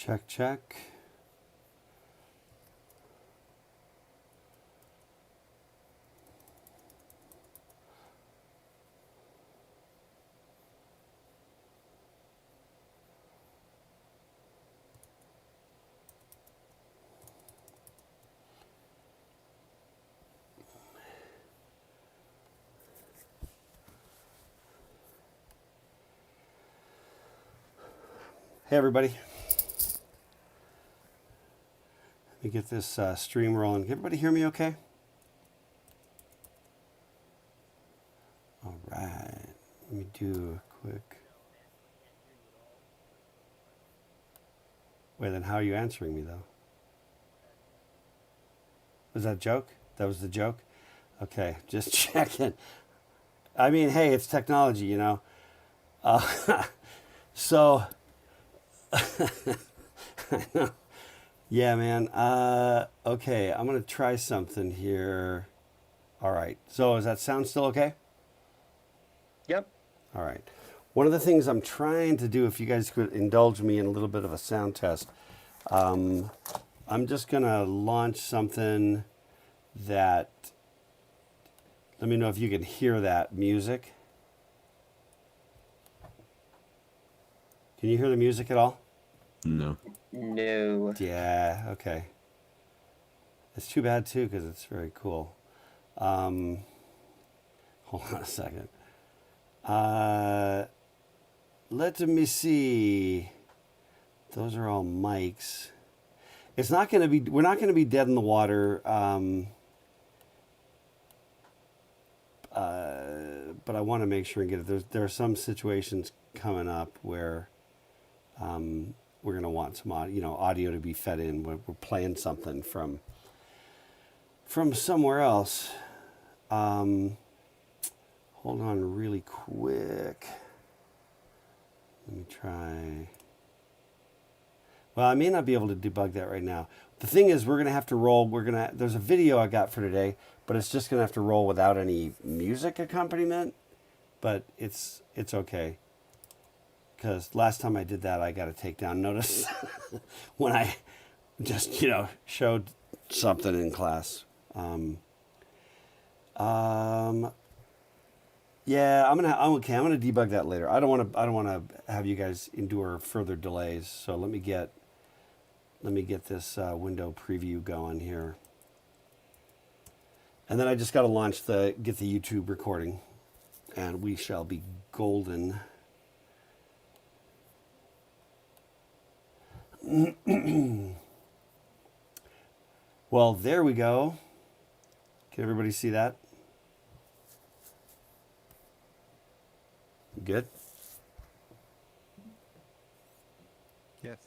Check, check. Hey, everybody. Let me get this stream rolling. Can everybody hear me okay? All right. Let me do a quick... Wait, then how are you answering me, though? Was that a joke? That was the joke? Okay, just checking. I mean, hey, it's technology, you know. So... I know. Yeah, man. Okay, I'm going to try something here. All right. So does that sound still okay? Yep. All right. One of the things I'm trying to do, if you guys could indulge me in a little bit of a sound test, I'm just going to launch something that, let me know if you can hear that music. Can you hear the music at all? No. No. Yeah, okay. It's too bad, too, because it's very cool. Hold on a second. Let me see. Those are all mics. It's not going to be, we're not going to be dead in the water. But I want to make sure and get it. There are some situations coming up where we're going to want some audio to be fed in. We're playing something from somewhere else. Hold on really quick. Let me try. Well, I may not be able to debug that right now. The thing is, we're going to have to roll. There's a video I got for today, but it's just going to have to roll without any music accompaniment. But it's okay. Because last time I did that, I got a takedown notice when I just, showed something in class. Yeah, I'm okay. I'm gonna debug that later. I don't want to have you guys endure further delays. So let me get this window preview going here, and then I just got to get the YouTube recording, and we shall be golden. Well, there we go. Can everybody see that? Good? Yes.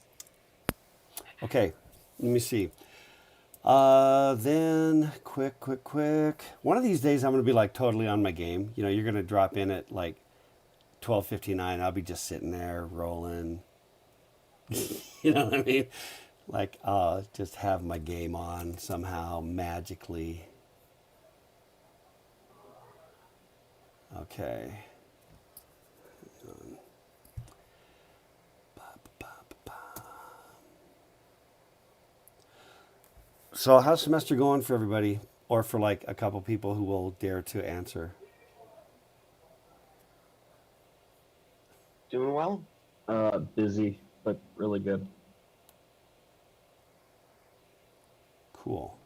Okay, let me see. Then, quick. One of these days I'm going to be like totally on my game. You're going to drop in at like 12:59. I'll be just sitting there rolling. You know what I mean? Like, just have my game on somehow, magically. Okay. So how's semester going for everybody? Or for like a couple people who will dare to answer? Doing well? Busy, but really good. Cool.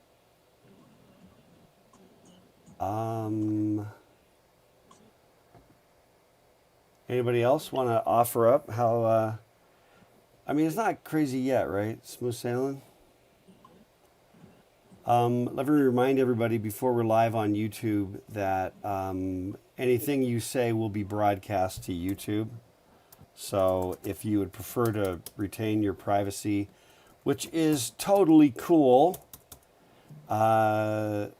Anybody else want to offer up how, I mean, it's not crazy yet, right? Smooth sailing? Let me remind everybody before we're live on YouTube that anything you say will be broadcast to YouTube. So if you would prefer to retain your privacy, which is totally cool, then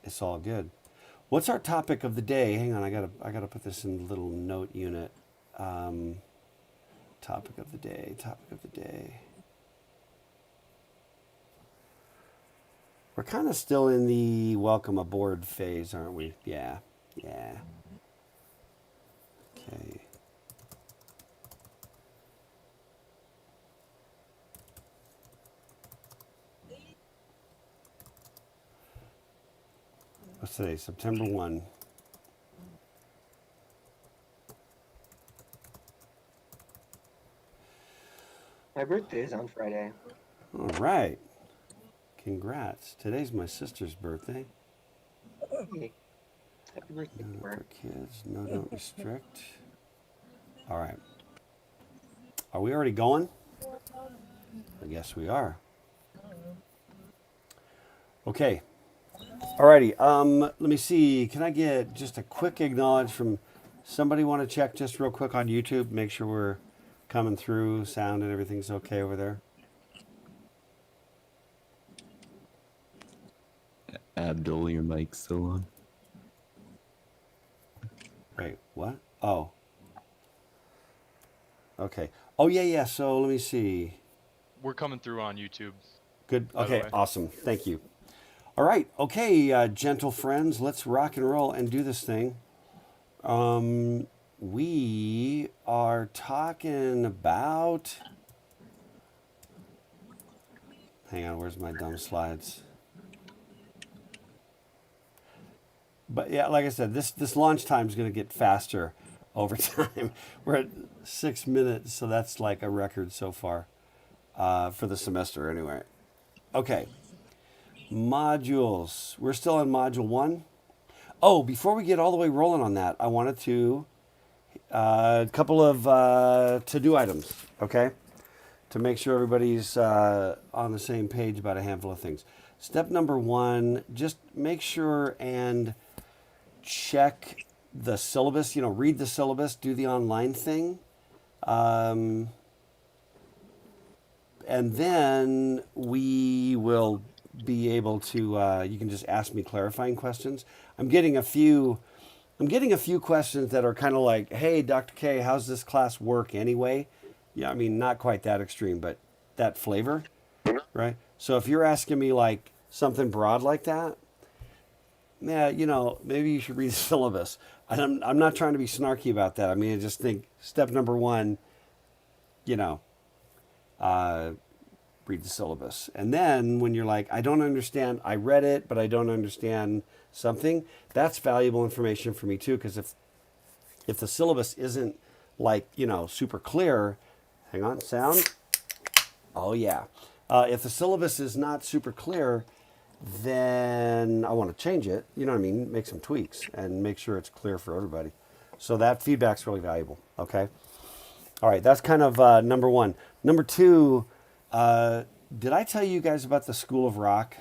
it's all good. What's our topic of the day? Hang on, I gotta put this in the little note unit. Topic of the day. We're kind of still in the welcome aboard phase, aren't we? Yeah. Okay. What's today? September 1. My birthday is on Friday. All right. Congrats. Today's my sister's birthday. Hey, happy birthday No to her. for kids. No, don't restrict. All right. Are we already going? I guess we are. Okay. Alrighty. Let me see. Can I get just a quick acknowledge from somebody? Want to check just real quick on YouTube? Make sure we're coming through. Sound and everything's okay over there. Abdul, your mic's still on. Wait, what? Oh. Okay. Oh yeah. So let me see. We're coming through on YouTube. Good. By the Okay. way. Awesome. Thank you. All right. Okay, gentle friends, let's rock and roll and do this thing. We are talking about. Hang on. Where's my dumb slides? But yeah, like I said, this launch time is going to get faster over time. We're at 6 minutes, so that's like a record so far for the semester, anyway. Okay. Modules. We're still on module 1. Oh, before we get all the way rolling on that, I wanted to a couple of to-do items, okay, to make sure everybody's on the same page about a handful of things. Step number 1: just make sure and check the syllabus. Read the syllabus, do the online thing, and then we will be able to. You can just ask me clarifying questions. I'm getting a few questions that are kind of like, "Hey, Dr. K, how's this class work anyway?" Yeah, I mean, not quite that extreme, but that flavor, right? So if you're asking me like something broad like that, yeah, maybe you should read the syllabus. And I'm not trying to be snarky about that. I mean, I just think step number 1, read the syllabus. And then when you're like, I don't understand, I read it, but I don't understand something, that's valuable information for me too. Because if the syllabus isn't like, super clear, hang on, sound. Oh yeah. If the syllabus is not super clear, then I want to change it. You know what I mean? Make some tweaks and make sure it's clear for everybody. So that feedback's really valuable. Okay. All right. That's kind of number 1. Number 2, did I tell you guys about the School of Rock?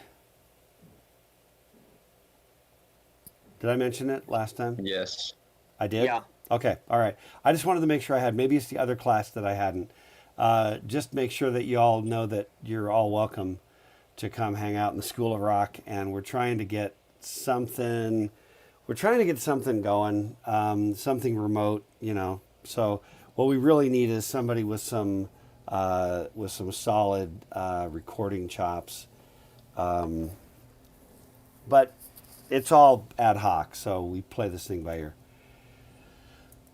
Did I mention it last time? Yes. I did? Yeah. Okay. All right. I just wanted to make sure I had. Maybe it's the other class that I hadn't. Just make sure that you all know that you're all welcome to come hang out in the School of Rock. And we're trying to get something. We're trying to get something going, something remote, So what we really need is somebody with some solid recording chops. But it's all ad hoc, so we play this thing by ear.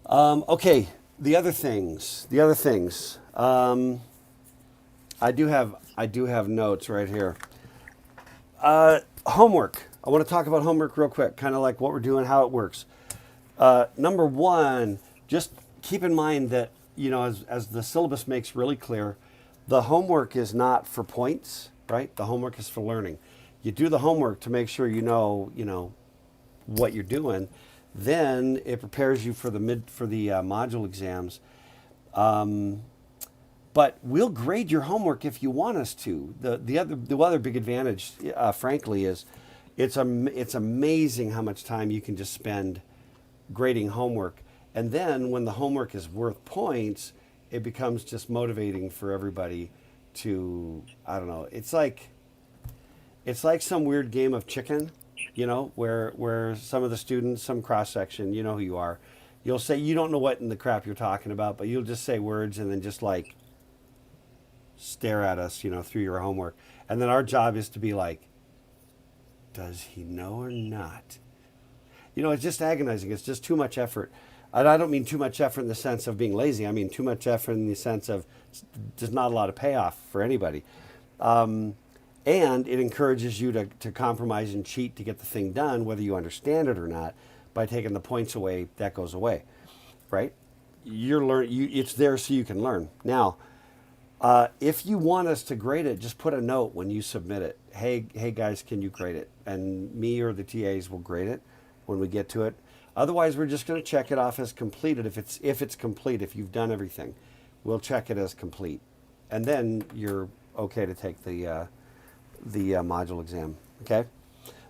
Okay, the other things. I do have notes right here. Homework. I want to talk about homework real quick, kind of like what we're doing, how it works. Number 1, just keep in mind that, as the syllabus makes really clear, the homework is not for points, right? The homework is for learning. You do the homework to make sure you know what you're doing. Then it prepares you for the module exams. But we'll grade your homework if you want us to. The other big advantage, frankly, is it's amazing how much time you can just spend grading homework. And then when the homework is worth points, it becomes just motivating for everybody to, I don't know, it's like some weird game of chicken, where some of the students, some cross-section, you know who you are, you'll say you don't know what in the crap you're talking about, but you'll just say words and then just like stare at us, through your homework. And then our job is to be like, does he know or not? It's just agonizing. It's just too much effort. And I don't mean too much effort in the sense of being lazy. I mean too much effort in the sense of there's not a lot of payoff for anybody. And it encourages you to compromise and cheat to get the thing done, whether you understand it or not. By taking the points away, that goes away, right? It's there so you can learn. Now, if you want us to grade it, just put a note when you submit it. Hey guys, can you grade it? And me or the TAs will grade it when we get to it. Otherwise, we're just going to check it off as completed. If it's complete, if you've done everything, we'll check it as complete, and then you're okay to take the module exam. Okay.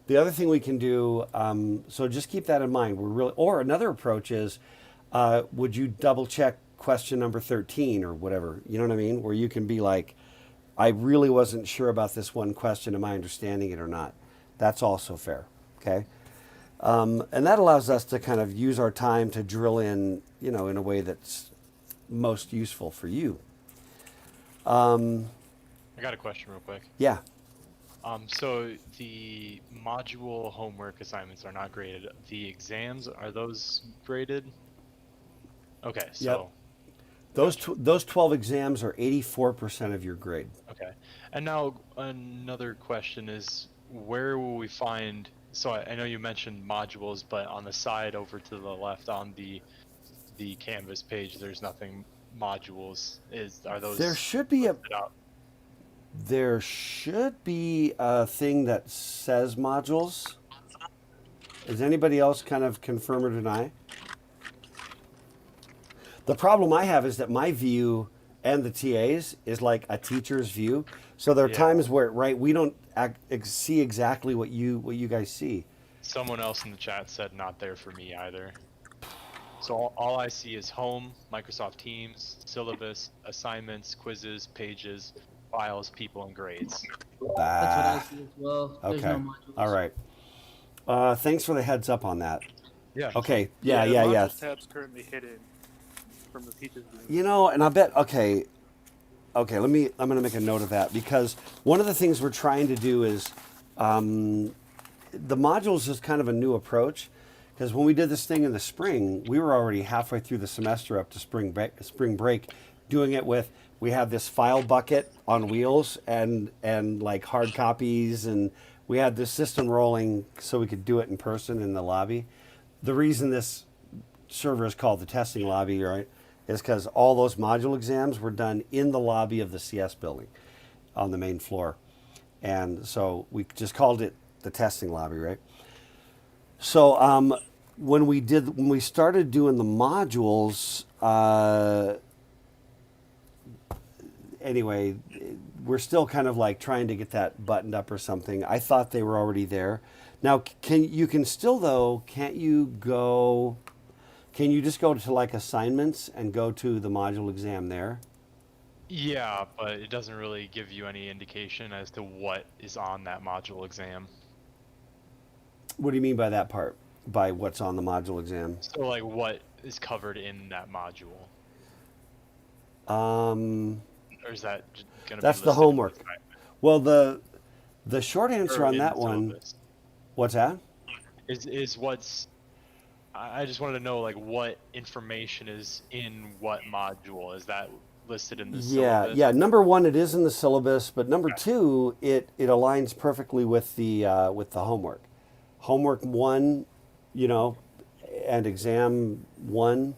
The other thing we can do, so just keep that in mind. Or another approach is, would you double check question number 13 or whatever? You know what I mean? Where you can be like, I really wasn't sure about this one question. Am I understanding it or not? That's also fair. Okay. And that allows us to kind of use our time to drill in, in a way that's most useful for you. I got a question real quick. Yeah. So the module homework assignments are not graded. The exams, are those graded? Okay, so Those 12 exams are 84% of your grade. okay. And now another question is, where will we find? So I know you mentioned modules, but on the side over to the left on the Canvas page, there's nothing modules. Are those? There should be listed out? There should be a thing that says modules. Does anybody else kind of confirm or deny? The problem I have is that my view and the TA's is like a teacher's view. So there are times where, right, we don't see exactly what you guys see. Someone else in the chat said not there for me either. So all I see is home, Microsoft Teams, syllabus, assignments, quizzes, pages, files, people, and grades. That's what I see as well. There's Okay. no modules. All right. Thanks for the heads up on that. Yeah. Okay. the Yeah. modules tab's currently hidden from the teacher's view. And I bet, okay, I'm going to make a note of that, because one of the things we're trying to do is, the modules is kind of a new approach, because when we did this thing in the spring, we were already halfway through the semester up to spring break, doing it with, we have this file bucket on wheels and like hard copies, and we had this system rolling so we could do it in person in the lobby. The reason this server is called the testing lobby, right, is because all those module exams were done in the lobby of the CS building on the main floor. And so we just called it the testing lobby, right? So when we started doing the modules, anyway, we're still kind of like trying to get that buttoned up or something. I thought they were already there. Now, can't you just go to like assignments and go to the module exam there? Yeah, but it doesn't really give you any indication as to what is on that module exam. What do you mean by that part? By what's on the module exam? So like what is covered in that module? Or is that going to be That's the listed homework. in the assignment? Well, the short answer Or on in that the one, syllabus? what's that? Is what's I just wanted to know like what information is in what module. Is that listed in the syllabus? Yeah. Number one, it is in the syllabus, but number two, it aligns perfectly with the homework. Homework 1, and exam 1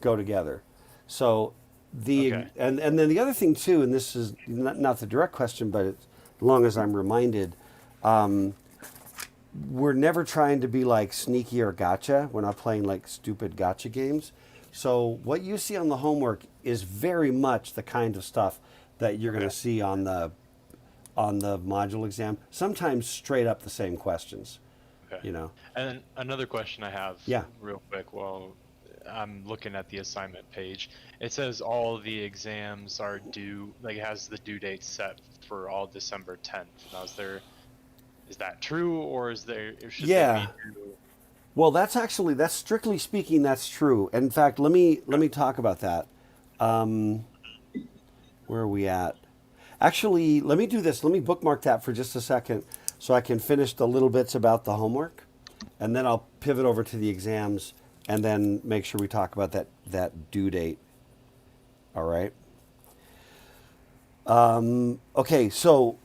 go together. So Okay. and then the other thing too, and this is not the direct question, but as long as I'm reminded, we're never trying to be like sneaky or gotcha. We're not playing like stupid gotcha games. So what you see on the homework is very much the kind of stuff that you're going to see on the module exam. Sometimes straight up the same questions. Okay. And then another question I have, Yeah. real quick, while I'm looking at the assignment page, it says all the exams are due, like it has the due date set for all December 10th. Now, is that true, or should they be due? Well, that's strictly speaking, that's true. In fact, let me talk about that. Where are we at? Actually, let me do this. Let me bookmark that for just a second so I can finish the little bits about the homework, and then I'll pivot over to the exams and then make sure we talk about that due date. All right. Okay, so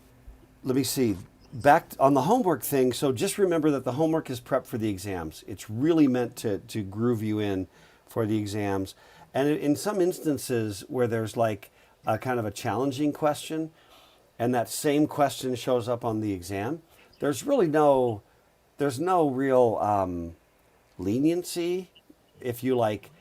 let me see. Back on the homework thing. So just remember that the homework is prep for the exams. It's really meant to groove you in for the exams. And in some instances where there's like a kind of a challenging question, and that same question shows up on the exam, there's really there's no real leniency if you like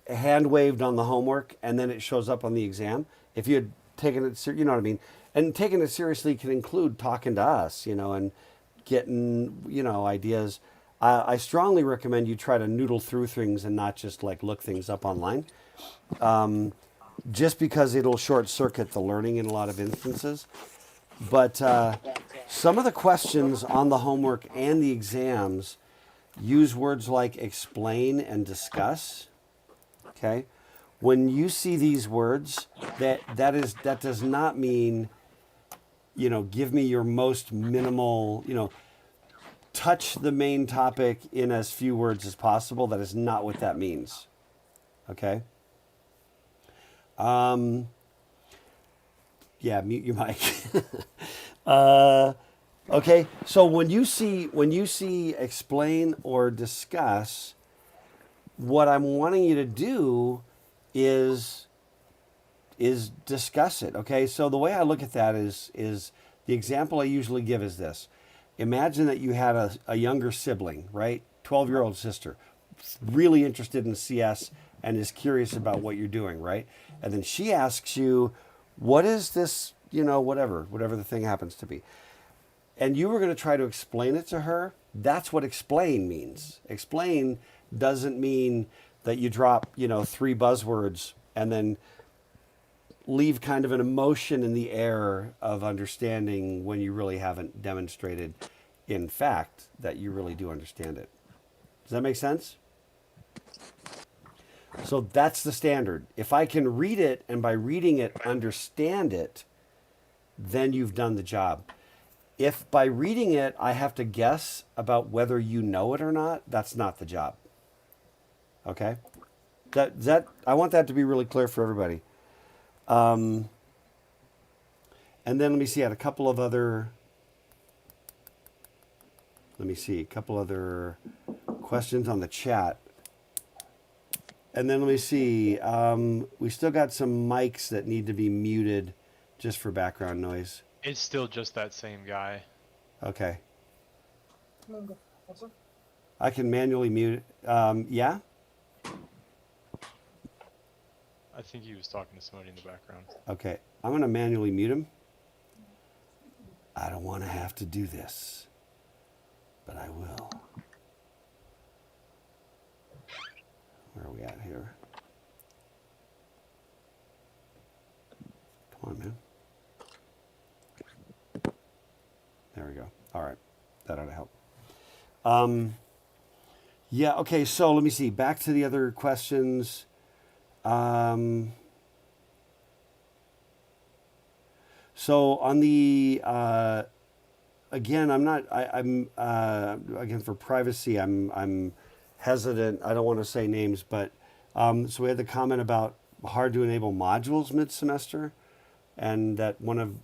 hand waved on the homework and then it shows up on the exam. If you had taken it, you know what I mean? And taking it seriously can include talking to us, and getting, ideas. I strongly recommend you try to noodle through things and not just like look things up online. Just because it'll short circuit the learning in a lot of instances. But some of the questions on the homework and the exams use words like explain and discuss. Okay, when you see these words, that does not mean, give me your most minimal, touch the main topic in as few words as possible. That is not what that means. Okay. Yeah, mute your mic. Okay, so when you see explain or discuss, what I'm wanting you to do is discuss it. Okay, so the way I look at that is the example I usually give is this. Imagine that you had a younger sibling, right? 12-year-old sister, really interested in CS and is curious about what you're doing, right? And then she asks you, what is this, whatever the thing happens to be. And you were going to try to explain it to her. That's what explain means. Explain doesn't mean that you drop, 3 buzzwords and then leave kind of an emotion in the air of understanding when you really haven't demonstrated, in fact, that you really do understand it. Does that make sense? So that's the standard. If I can read it and by reading it, understand it, then you've done the job. If by reading it, I have to guess about whether you know it or not, that's not the job. Okay? I want that to be really clear for everybody. And then let me see, I had a couple of other questions on the chat. And then let me see, we still got some mics that need to be muted just for background noise. It's still just that same guy. Okay. I can manually mute. Yeah? I think he was talking to somebody in the background. Okay. I'm going to manually mute him. I don't want to have to do this, but I will. Where are we at here? Come on, man. There we go. All right. That ought to help. Yeah, okay, so let me see. Back to the other questions. So on the, again, again, for privacy, I'm hesitant. I don't want to say names, but, so we had the comment about hard to enable modules mid-semester, and that one of,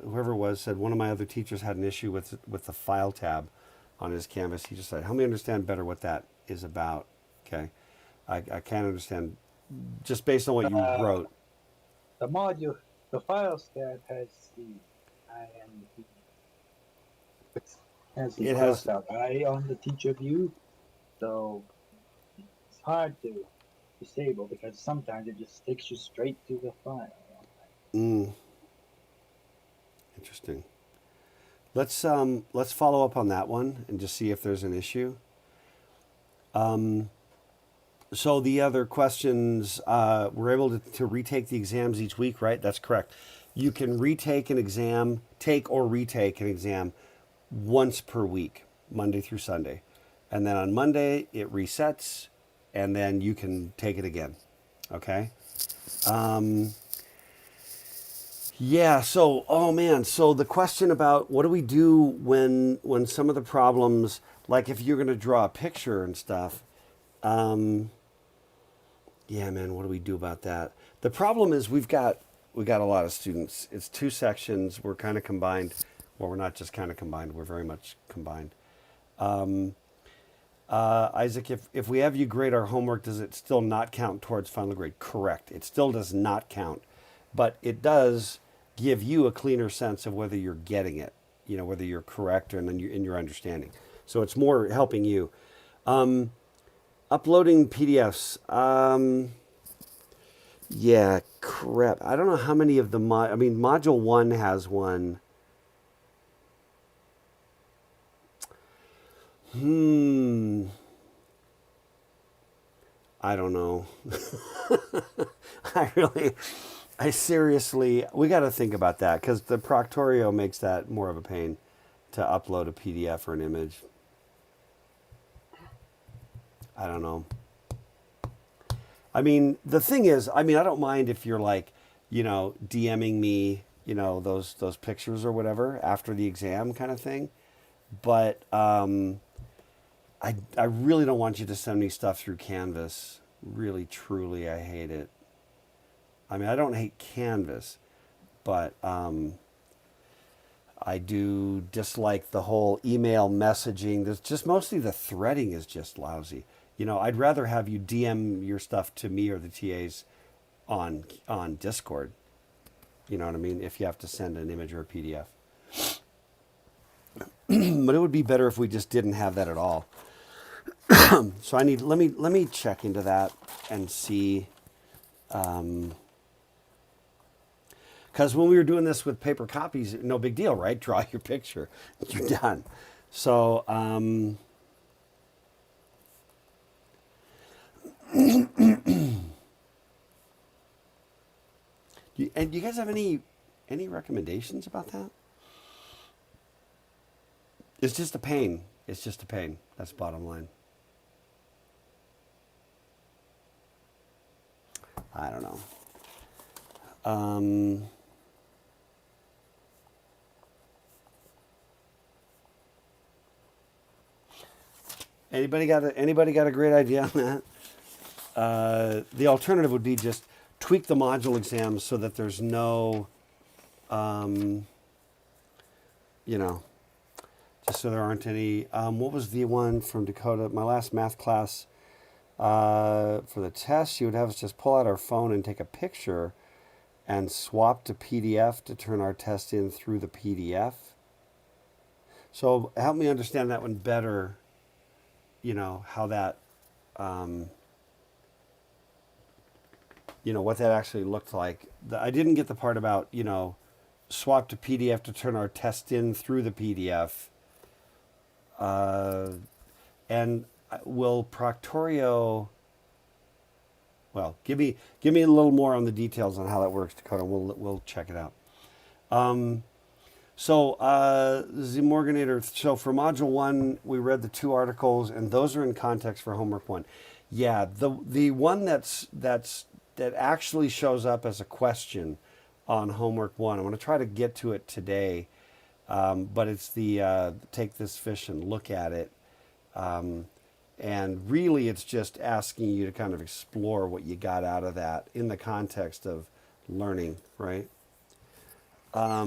whoever it was said one of my other teachers had an issue with the file tab on his Canvas. He just said, help me understand better what that is about. Okay. I can't understand just based on what you wrote. The module, the files tab has the I and the it has out I on the teacher view, so it's hard to disable because sometimes it just takes you straight to the file. Interesting. Let's follow up on that one and just see if there's an issue. So the other questions, we're able to retake the exams each week, right? That's correct. You can retake an exam, take or retake an exam once per week, Monday through Sunday. And then on Monday, it resets, and then you can take it again, okay? Yeah, so, oh man, so the question about what do we do when some of the problems, like if you're going to draw a picture and stuff, yeah, man, what do we do about that? The problem is we got a lot of students. It's 2 sections. We're kind of combined. Well, we're not just kind of combined. We're very much combined. Isaac, if we have you grade our homework, does it still not count towards final grade? Correct. It still does not count, but it does give you a cleaner sense of whether you're getting it, whether you're correct or in your understanding. So it's more helping you. Uploading PDFs. Yeah, crap. I don't know how many of the Module 1 has one. I don't know. I seriously, we got to think about that because the Proctorio makes that more of a pain to upload a PDF or an image. I don't know. I mean, the thing is, I don't mind if you're like, DMing me, those pictures or whatever after the exam kind of thing. But I really don't want you to send me stuff through Canvas. Really, truly, I hate it. I don't hate Canvas, but I do dislike the whole email messaging. There's just mostly the threading is just lousy. I'd rather have you DM your stuff to me or the TAs on Discord. You know what I mean? If you have to send an image or a PDF. But it would be better if we just didn't have that at all. So let me check into that and see. Because when we were doing this with paper copies, no big deal, right? Draw your picture, you're done. So and do you guys have any recommendations about that? It's just a pain. It's just a pain. That's the bottom line. I don't know. Anybody got a great idea on that? The alternative would be just tweak the module exams so that there's no, just so there aren't any. What was the one from Dakota? My last math class, for the test, she would have us just pull out our phone and take a picture and swap to PDF to turn our test in through the PDF. So help me understand that one better, how that, what that actually looked like. I didn't get the part about, swap to PDF to turn our test in through the PDF. And will Proctorio... Well, give me a little more on the details on how that works, Dakota. We'll check it out. So the Morganator. So for Module 1, we read the 2 articles, and those are in context for Homework 1. Yeah, the one that actually shows up as a question on Homework 1. I'm going to try to get to it today, but it's the take this fish and look at it. And really, it's just asking you to kind of explore what you got out of that in the context of learning, right? All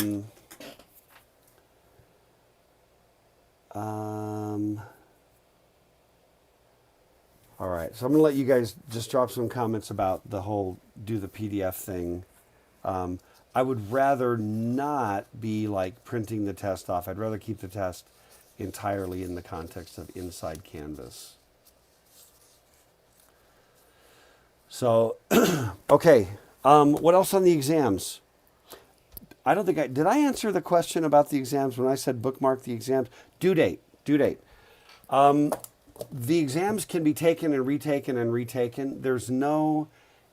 right, so I'm going to let you guys just drop some comments about the whole do the PDF thing. I would rather not be like printing the test off. I'd rather keep the test entirely in the context of inside Canvas. So, okay, what else on the exams? I don't think did I answer the question about the exams when I said bookmark the exams? Due date. The exams can be taken and retaken. There's no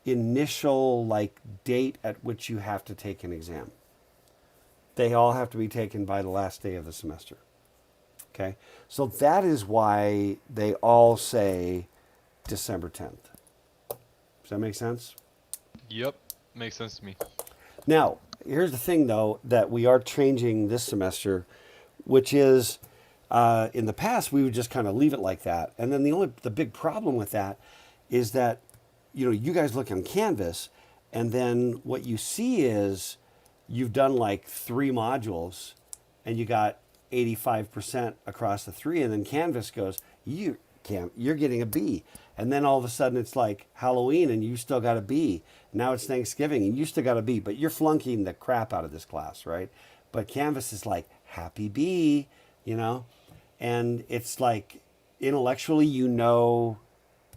initial date at which you have to take an exam. They all have to be taken by the last day of the semester. Okay, so that is why they all say December 10th. Does that make sense? Yep, makes sense to me. Now, here's the thing, though, that we are changing this semester, which is in the past we would just kind of leave it like that, and then the big problem with that is that you guys look on Canvas, and then what you see is you've done 3 modules, and you got 85% across the 3, and then Canvas goes, you're getting a B. And then all of a sudden it's like Halloween and you still got a B. Now it's Thanksgiving and you still got a B, but you're flunking the crap out of this class, right? But Canvas is like, happy B, you know? And it's like, intellectually, you know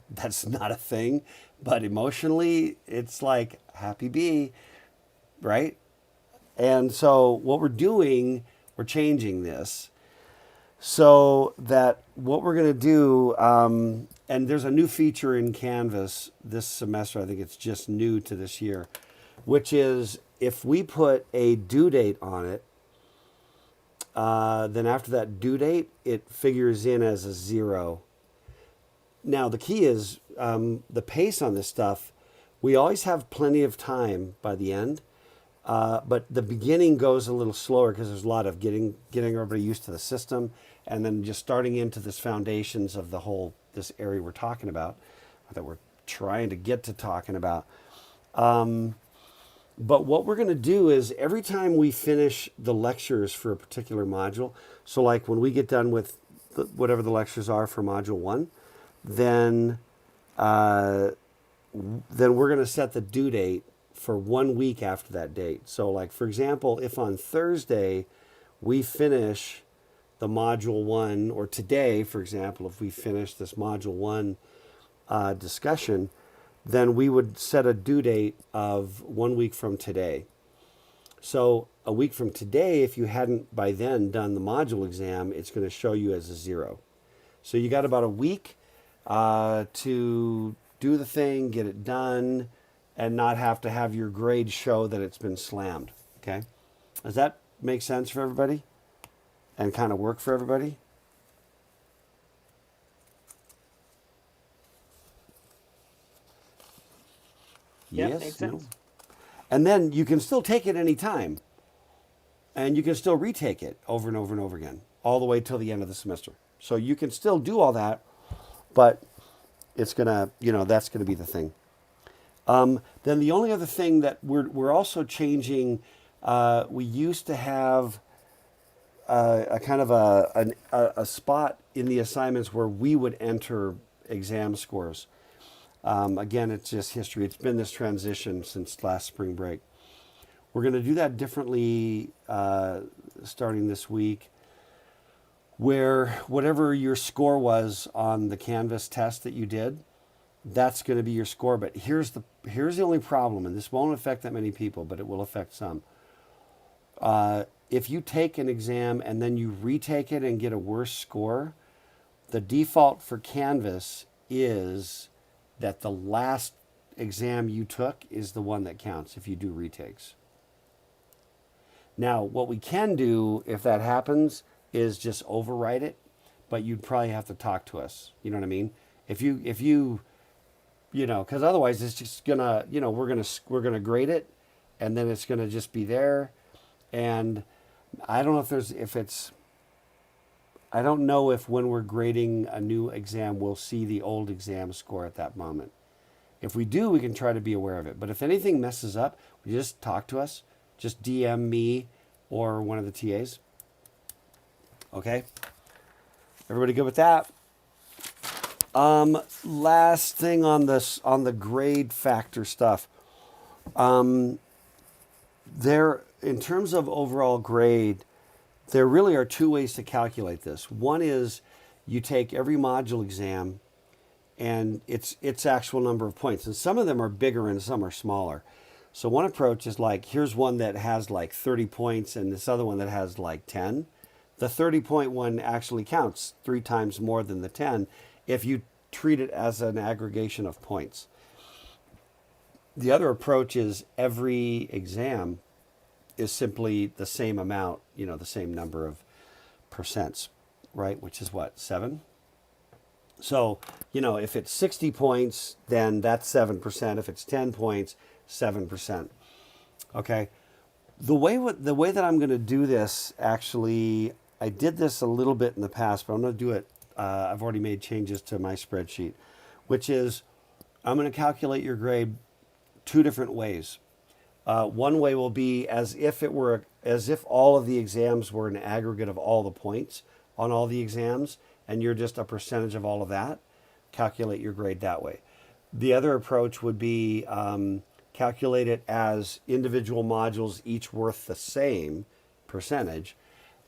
that's not a thing, but emotionally, it's like, happy B, right? And so what we're doing, we're changing this so that what we're going to do, and there's a new feature in Canvas this semester, I think it's just new to this year, which is if we put a due date on it, then after that due date, it figures in as a 0. Now, the key is the pace on this stuff. We always have plenty of time by the end, but the beginning goes a little slower because there's a lot of getting everybody used to the system and then just starting into this foundations of this area we're talking about, that we're trying to get to talking about. But what we're going to do is every time we finish the lectures for a particular module, so like when we get done with whatever the lectures are for module 1, then we're going to set the due date for 1 week after that date. So like, for example, if on Thursday we finish the module 1, or today, for example, if we finish this module 1 discussion, then we would set a due date of 1 week from today. So a week from today, if you hadn't by then done the module exam, it's going to show you as a 0. So you got about a week to do the thing, get it done, and not have to have your grade show that it's been slammed. Okay? Does that make sense for everybody? And kind of work for everybody? Yeah, Yes, makes no. sense. And then you can still take it any time. And you can still retake it over and over and over again, all the way till the end of the semester. So you can still do all that, but it's going to, that's going to be the thing. Then the only other thing that we're also changing, we used to have a kind of a spot in the assignments where we would enter exam scores. Again, it's just history. It's been this transition since last spring break. We're going to do that differently starting this week, where whatever your score was on the Canvas test that you did, that's going to be your score. But here's the only problem, and this won't affect that many people, but it will affect some. If you take an exam and then you retake it and get a worse score, the default for Canvas is that the last exam you took is the one that counts if you do retakes. Now, what we can do if that happens is just overwrite it, but you'd probably have to talk to us. You know what I mean? If you because otherwise it's just gonna, we're gonna grade it, and then it's gonna just be there, and I don't know I don't know if when we're grading a new exam, we'll see the old exam score at that moment. If we do, we can try to be aware of it. But if anything messes up, just talk to us. Just DM me or one of the TAs. Okay? Everybody good with that? Last thing on the grade factor stuff. In terms of overall grade, there really are 2 ways to calculate this. One is you take every module exam and its actual number of points. And some of them are bigger and some are smaller. So one approach is like, here's one that has like 30 points and this other one that has like 10. The 30-point one actually counts 3 times more than the 10 if you treat it as an aggregation of points. The other approach is every exam is simply the same amount, the same number of percents, right? Which is what, 7? So, if it's 60 points, then that's 7%. If it's 10 points, 7%. Okay? The way that I'm going to do this, actually, I did this a little bit in the past, but I'm going to do it. I've already made changes to my spreadsheet, which is I'm going to calculate your grade 2 different ways. One way will be as if it were as if all of the exams were an aggregate of all the points on all the exams, and you're just a percentage of all of that. Calculate your grade that way. The other approach would be calculate it as individual modules, each worth the same percentage,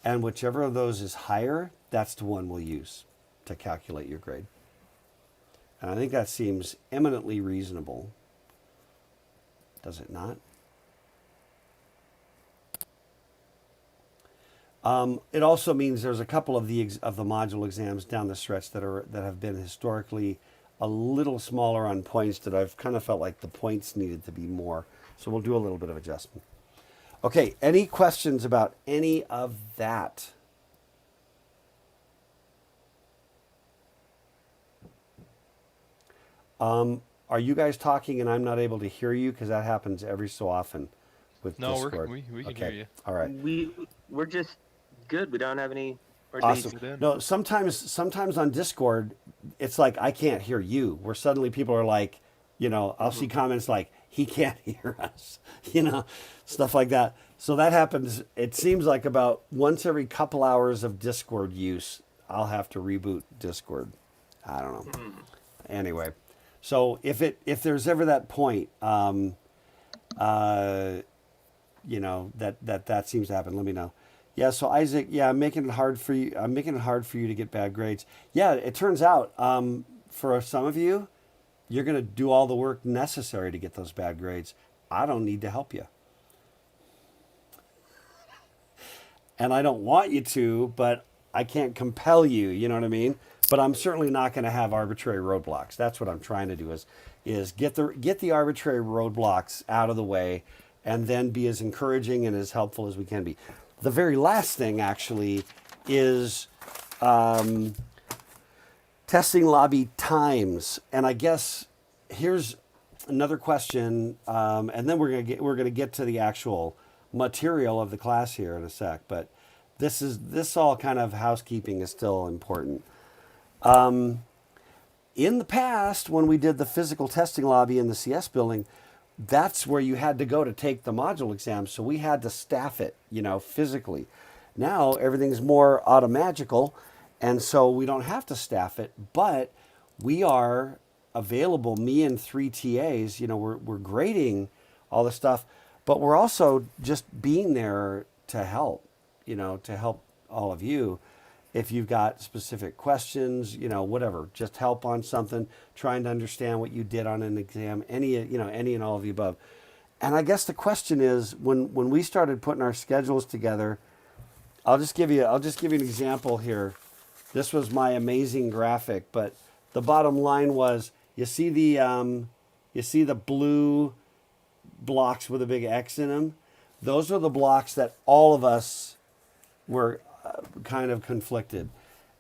and whichever of those is higher, that's the one we'll use to calculate your grade. And I think that seems eminently reasonable. Does it not? It also means there's a couple of the module exams down the stretch that have been historically a little smaller on points that I've kind of felt like the points needed to be more. So we'll do a little bit of adjustment. Okay, any questions about any of that? Are you guys talking and I'm not able to hear you? Because that happens every so often with No, Discord. we can hear you. All right. We're just good. We don't have any. Awesome. Put in. No, sometimes on Discord, it's like I can't hear you. Where suddenly people are like, I'll see comments like he can't hear us, stuff like that. So that happens. It seems like about once every couple hours of Discord use, I'll have to reboot Discord. I don't know. Anyway, so if there's ever that point, that seems to happen, let me know. Yeah, so Isaac, I'm making it hard for you. I'm making it hard for you to get bad grades. Yeah, it turns out for some of you, you're going to do all the work necessary to get those bad grades. I don't need to help you. And I don't want you to, but I can't compel you, you know what I mean? But I'm certainly not going to have arbitrary roadblocks. That's what I'm trying to do is get the arbitrary roadblocks out of the way and then be as encouraging and as helpful as we can be. The very last thing, actually, is testing lobby times. And I guess here's another question, and then we're gonna get to the actual material of the class here in a sec. But this all kind of housekeeping is still important. In the past, when we did the physical testing lobby in the CS building, that's where you had to go to take the module exam. So we had to staff it, physically. Now everything's more automagical, and so we don't have to staff it, but we are available, me and 3 TAs, we're grading all the stuff, but we're also just being there to help, to help all of you. If you've got specific questions, whatever, just help on something, trying to understand what you did on an exam, any and all of the above. And I guess the question is, when we started putting our schedules together, I'll just give you an example here. This was my amazing graphic, but the bottom line was, you see the blue blocks with a big X in them? Those are the blocks that all of us were kind of conflicted.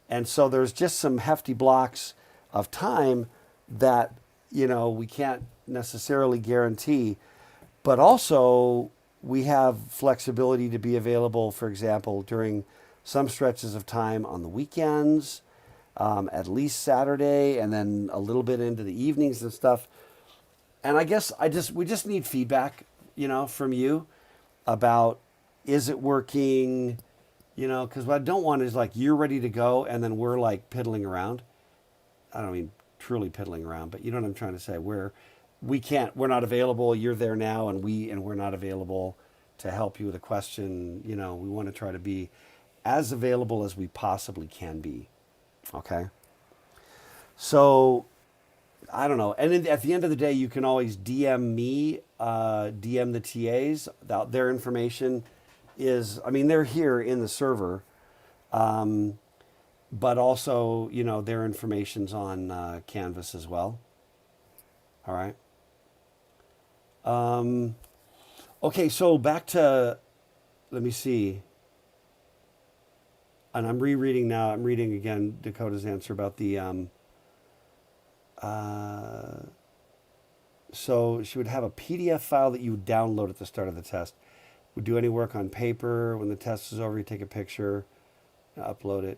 And so there's just some hefty blocks of time that, we can't necessarily guarantee, but also we have flexibility to be available, for example, during some stretches of time on the weekends, at least Saturday, and then a little bit into the evenings and stuff. And I guess we just need feedback, from you about, is it working? Because what I don't want is like you're ready to go and then we're like piddling around. I don't mean truly piddling around, but you know what I'm trying to say. We're not available. You're there now, and we're not available to help you with a question. We want to try to be as available as we possibly can be. Okay. So I don't know. And at the end of the day, you can always DM me, DM the TAs. Their information is, they're here in the server, but also, their information's on Canvas as well. All right. Okay, so back to, let me see. And I'm rereading now. I'm reading again Dakota's answer about the, so she would have a PDF file that you would download at the start of the test. Would do any work on paper. When the test is over, you take a picture, upload it.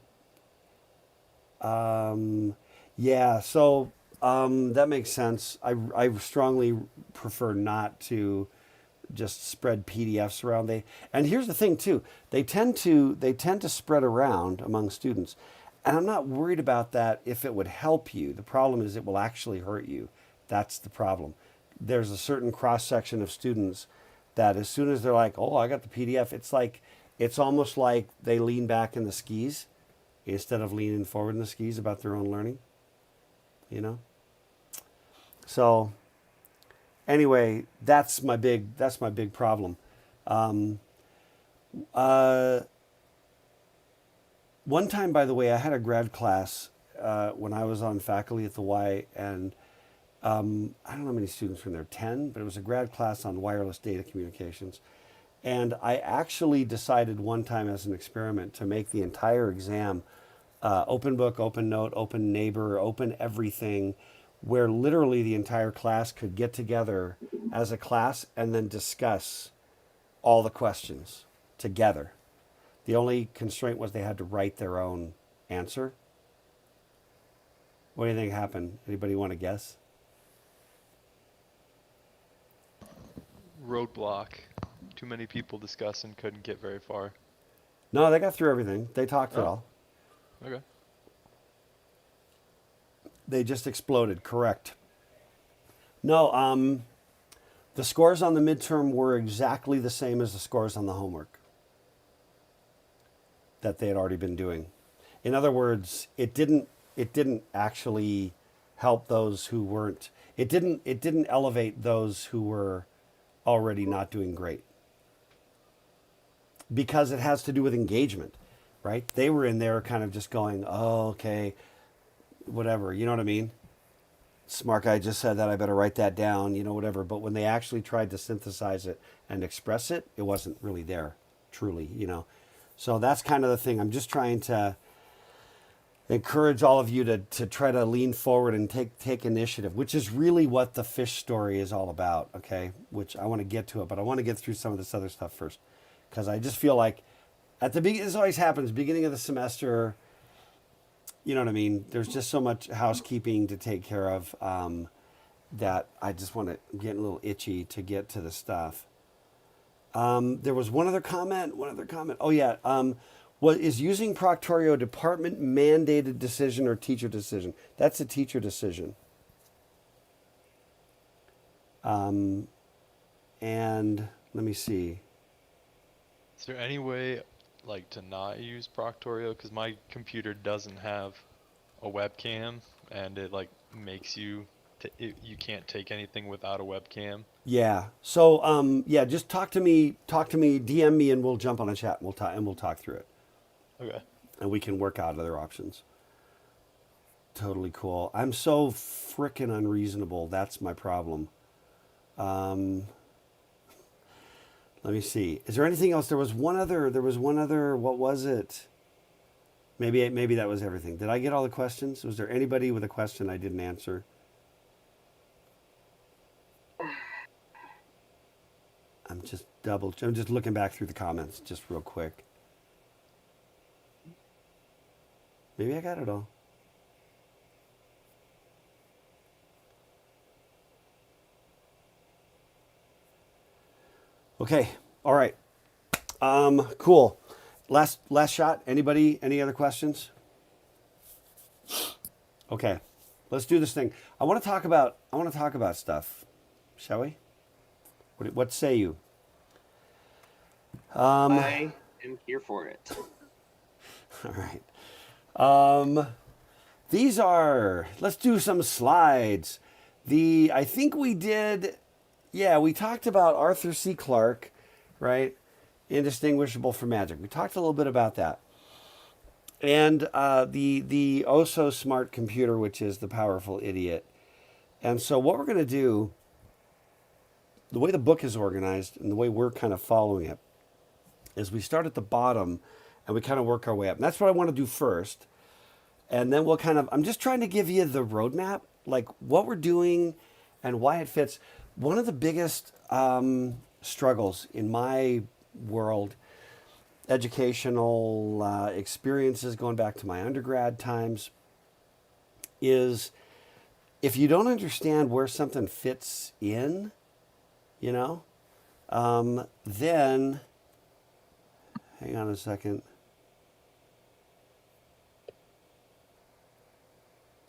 Yeah, so that makes sense. I strongly prefer not to just spread PDFs around. And here's the thing too, they tend to spread around among students. And I'm not worried about that if it would help you. The problem is it will actually hurt you. That's the problem. There's a certain cross section of students that as soon as they're like, oh, I got the PDF, it's almost like they lean back in the skis instead of leaning forward in the skis about their own learning, you know? So anyway, that's my big problem. One time, by the way, I had a grad class when I was on faculty at the Y, and I don't know how many students were in there, 10, but it was a grad class on wireless data communications. And I actually decided one time as an experiment to make the entire exam open book, open note, open neighbor, open everything, where literally the entire class could get together as a class and then discuss all the questions together. The only constraint was they had to write their own answer. What do you think happened? Anybody want to guess? Roadblock. Too many people discussing, couldn't get very far. No, they got through everything. They talked it all. Okay. They just exploded, correct. No, the scores on the midterm were exactly the same as the scores on the homework that they had already been doing. In other words, it didn't actually help those who weren't. It didn't elevate those who were already not doing great. Because it has to do with engagement, right? They were in there kind of just going, oh, okay, whatever, you know what I mean? Smart guy just said that, I better write that down, you know, whatever. But when they actually tried to synthesize it and express it, it wasn't really there, truly, you know. So that's kind of the thing. I'm just trying to encourage all of you to try to lean forward and take initiative, which is really what the fish story is all about, okay? Which I want to get to it, but I want to get through some of this other stuff first. Because I just feel like at the beginning, this always happens, beginning of the semester, you know what I mean? There's just so much housekeeping to take care of that I just want to get a little itchy to get to the stuff. There was one other comment. Oh yeah. Is using Proctorio a department mandated decision or teacher decision? That's a teacher decision. And let me see. Is there any way, like, to not use Proctorio? Because my computer doesn't have a webcam, and it like makes you you can't take anything without a webcam. Yeah. So yeah, just talk to me, DM me, and we'll jump on a chat. And we'll talk through it. Okay. And we can work out other options. Totally cool. I'm so frickin' unreasonable. That's my problem. Let me see. Is there anything else? There was one other. What was it? Maybe that was everything. Did I get all the questions? Was there anybody with a question I didn't answer? I'm just looking back through the comments just real quick. Maybe I got it all. Okay. All right. Cool. Last shot. Anybody? Any other questions? Okay. Let's do this thing. I want to talk about stuff. Shall we? What say you? I am here for it. All right. Let's do some slides. I think we did, we talked about Arthur C. Clarke, right? Indistinguishable from magic. We talked a little bit about that. And the oh so smart computer, which is the powerful idiot. And so what we're going to do, the way the book is organized and the way we're kind of following it, is we start at the bottom and we kind of work our way up. And that's what I want to do first. And then I'm just trying to give you the roadmap, like what we're doing and why it fits. One of the biggest struggles in my world, educational experiences going back to my undergrad times, is if you don't understand where something fits in, you know, Then, hang on a second.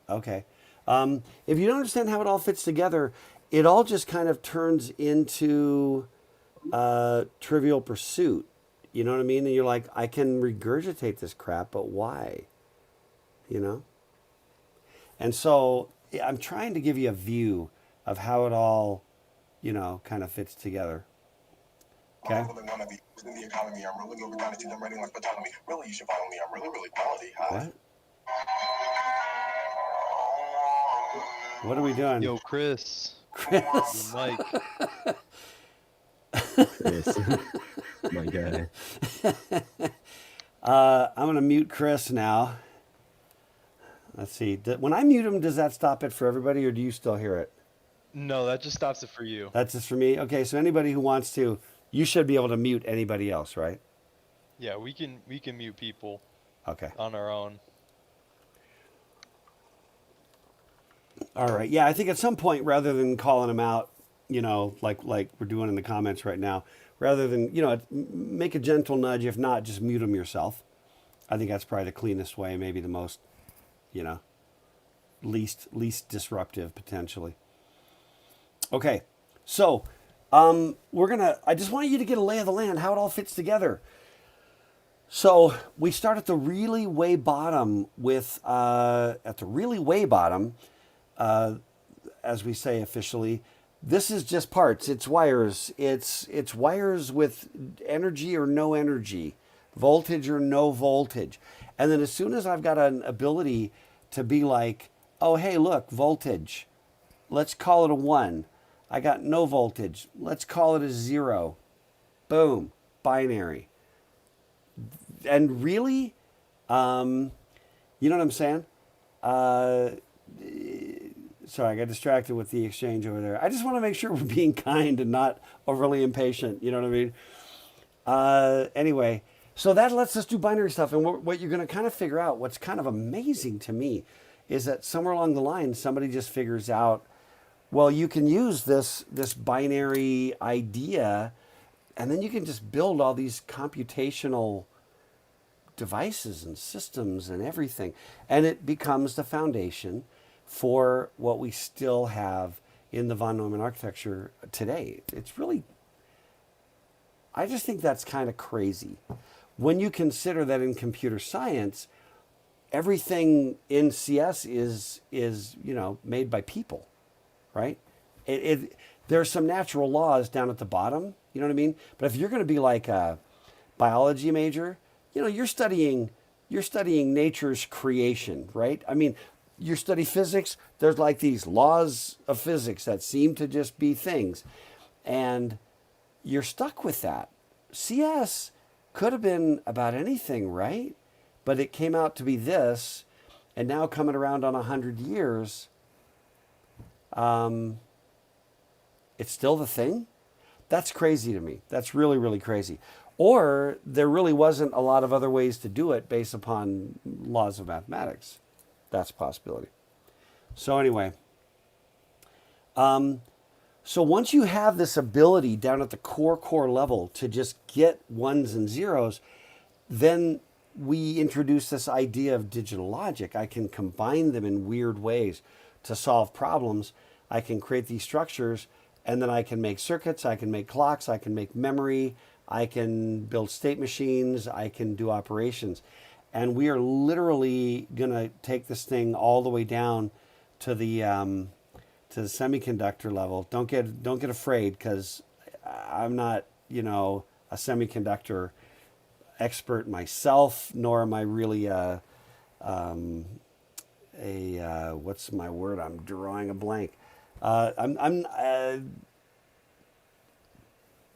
Okay. If you don't understand how it all fits together, it all just kind of turns into Trivial Pursuit. You know what I mean? And you're like, I can regurgitate this crap, but why? You know? And so I'm trying to give you a view of how it all, you know, kind of fits together. Okay? I'm really wanna be in the economy. I'm really over down to them writing like autonomy. Really, you should follow me. I'm really, really quality. Hi. What? What are we doing? Yo, Chris. Chris. Mike. Chris. My guy. I'm going to mute Chris now. Let's see. When I mute him, does that stop it for everybody, or do you still hear it? No, that just stops it for you. That's just for me? Okay, so anybody who wants to, you should be able to mute anybody else, right? Yeah, we can mute people Okay. on our own. All right. Yeah, I think at some point, rather than calling them out, you know, like we're doing in the comments right now, rather than, you know, make a gentle nudge. If not, just mute them yourself. I think that's probably the cleanest way, maybe the most, you know, least disruptive potentially. Okay. So, I just want you to get a lay of the land, how it all fits together. So we start at the really way bottom with, as we say officially, this is just parts. It's wires. It's wires with energy or no energy, voltage or no voltage. And then as soon as I've got an ability to be like, oh, hey, look, voltage. Let's call it a 1. I got no voltage. Let's call it a 0. Boom. Binary. And really, you know what I'm saying? Sorry, I got distracted with the exchange over there. I just want to make sure we're being kind and not overly impatient. You know what I mean? Anyway, so that lets us do binary stuff. And what you're going to kind of figure out, what's kind of amazing to me, is that somewhere along the line, somebody just figures out, well, you can use this binary idea, and then you can just build all these computational devices and systems and everything. And it becomes the foundation for what we still have in the von Neumann architecture today. It's really, I just think that's kind of crazy. When you consider that in computer science, everything in CS is you know, made by people, right? There's some natural laws down at the bottom, you know what I mean? But if you're going to be like a biology major, you know, you're studying nature's creation, right? I mean, you study physics, there's like these laws of physics that seem to just be things. And you're stuck with that. CS could have been about anything, right? But it came out to be this, and now coming around on 100 years, it's still the thing? That's crazy to me. That's really, really crazy. Or there really wasn't a lot of other ways to do it based upon laws of mathematics. That's a possibility. So anyway, so once you have this ability down at the core level to just get ones and zeros, then we introduce this idea of digital logic. I can combine them in weird ways to solve problems. I can create these structures, and then I can make circuits, I can make clocks, I can make memory, I can build state machines, I can do operations. And we are literally going to take this thing all the way down to the semiconductor level. Don't get afraid, because I'm not, you know, a semiconductor expert myself, nor am I really what's my word? I'm drawing a blank.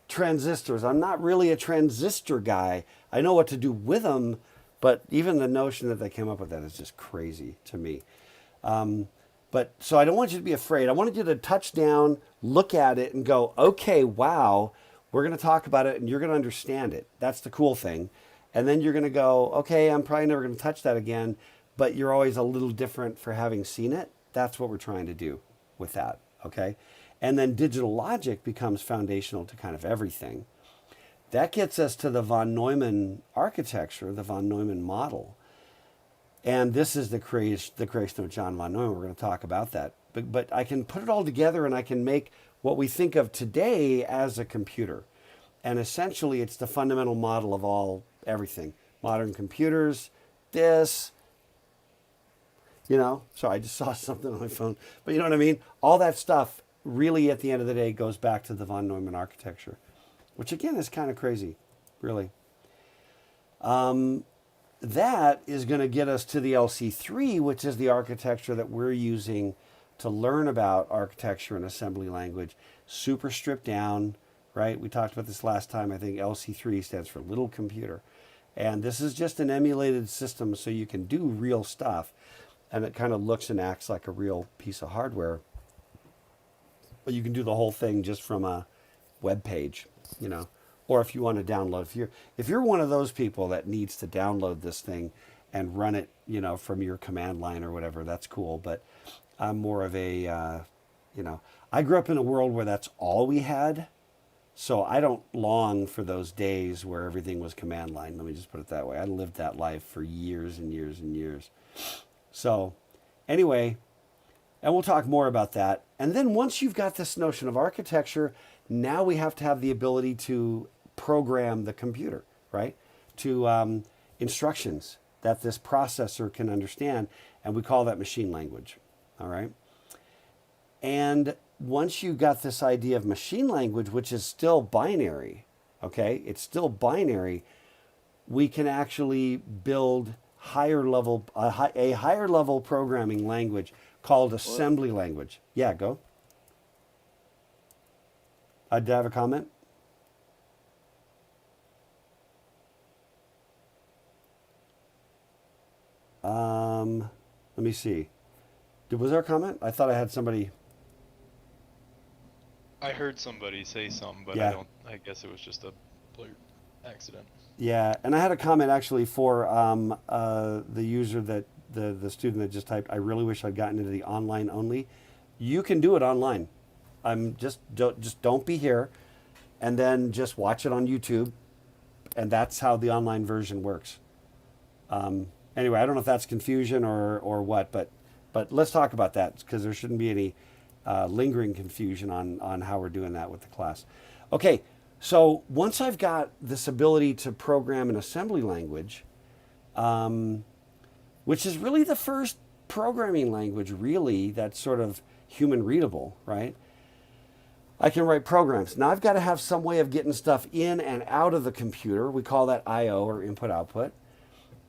Transistors. I'm not really a transistor guy. I know what to do with them, but even the notion that they came up with that is just crazy to me. But so I don't want you to be afraid. I wanted you to touch down, look at it, and go, okay, wow, we're going to talk about it, and you're going to understand it. That's the cool thing. And then you're going to go, okay, I'm probably never going to touch that again, but you're always a little different for having seen it. That's what we're trying to do with that, okay? And then digital logic becomes foundational to kind of everything. That gets us to the von Neumann architecture, the von Neumann model. And this is the creation of John von Neumann. We're going to talk about that. But I can put it all together and I can make what we think of today as a computer. And essentially, it's the fundamental model of everything. Modern computers, this, sorry, I just saw something on my phone. But you know what I mean? All that stuff really, at the end of the day, goes back to the von Neumann architecture, which again is kind of crazy, really. That is going to get us to the LC3, which is the architecture that we're using to learn about architecture and assembly language. Super stripped down, right? We talked about this last time. I think LC3 stands for little computer. And this is just an emulated system so you can do real stuff. And it kind of looks and acts like a real piece of hardware. But you can do the whole thing just from a web page, or if you want to download. If you're one of those people that needs to download this thing and run it, from your command line or whatever, that's cool. But I'm more of a, I grew up in a world where that's all we had. So I don't long for those days where everything was command line. Let me just put it that way. I lived that life for years and years and years. So anyway, and we'll talk more about that. And then once you've got this notion of architecture, now we have to have the ability to program the computer, right? To instructions that this processor can understand. And we call that machine language, all right? And once you got this idea of machine language, which is still binary, okay? It's still binary. We can actually build a higher level programming language called assembly language. Yeah, go. Did I have a comment? Let me see. Was there a comment? I thought I had somebody. I heard somebody say something, but Yeah. I guess it was just a blurt accident. Yeah, and I had a comment actually for the user that the student that just typed. I really wish I'd gotten into the online only. You can do it online. Just don't be here, and then just watch it on YouTube, and that's how the online version works. Anyway, I don't know if that's confusion or what, but let's talk about that because there shouldn't be any lingering confusion on how we're doing that with the class. Okay, so once I've got this ability to program an assembly language, which is really the first programming language really that's sort of human readable, right? I can write programs. Now I've got to have some way of getting stuff in and out of the computer. We call that I/O or input/output.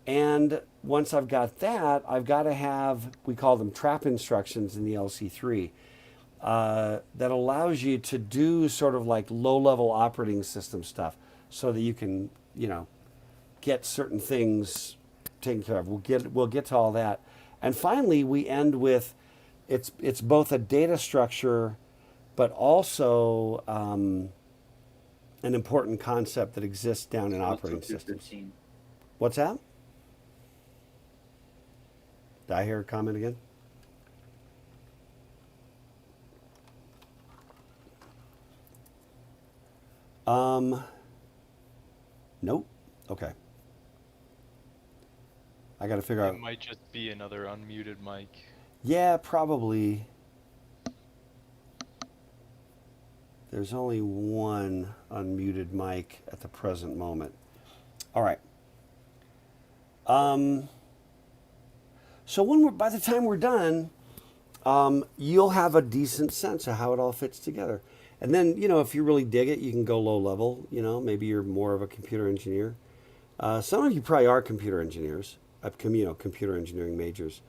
And once I've got that, I've got to have, we call them trap instructions in the LC3, that allows you to do sort of like low-level operating system stuff so that you can, get certain things taken care of. We'll get to all that. And finally, we end with, it's both a data structure, but also an important concept that exists down in operating systems. What's that? Did I hear a comment again? Nope. Okay. I got to figure out. It might just be another unmuted mic. Yeah, probably. There's only one unmuted mic at the present moment. All right. So by the time we're done, you'll have a decent sense of how it all fits together. And then, if you really dig it, you can go low level. Maybe you're more of a computer engineer. Some of you probably are computer engineers, computer engineering majors.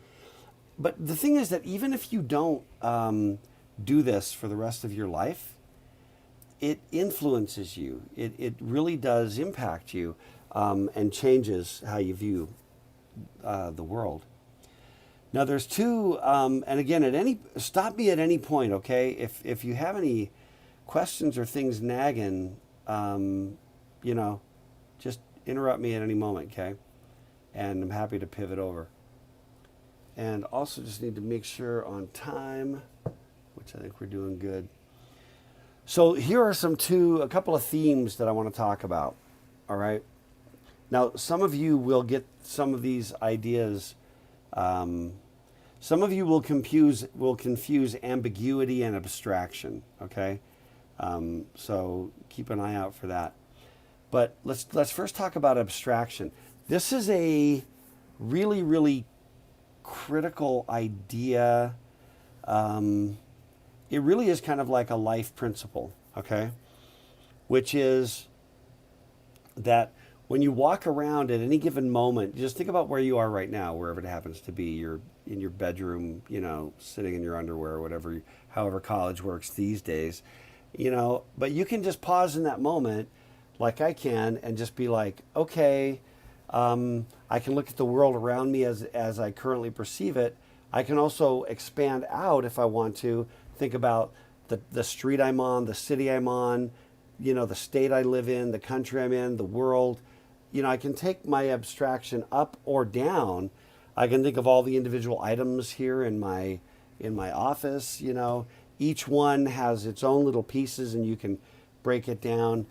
But the thing is that even if you don't do this for the rest of your life, it influences you. It really does impact you and changes how you view the world. Now there's two, and again, stop me at any point, okay? If you have any questions or things nagging, just interrupt me at any moment, okay? And I'm happy to pivot over. And also just need to make sure on time, which I think we're doing good. So here are a couple of themes that I want to talk about. All right. Now, some of you will get some of these ideas. Some of you will confuse ambiguity and abstraction. Okay. So keep an eye out for that. But let's first talk about abstraction. This is a really, really critical idea. It really is kind of like a life principle, okay? Which is that when you walk around at any given moment, just think about where you are right now, wherever it happens to be. You're in your bedroom, sitting in your underwear or whatever, however college works these days, but you can just pause in that moment like I can and just be like, okay, I can look at the world around me as I currently perceive it. I can also expand out if I want to, think about the street I'm on, the city I'm on, the state I live in, the country I'm in, the world. I can take my abstraction up or down. I can think of all the individual items here in my office. Each one has its own little pieces, and you can break it down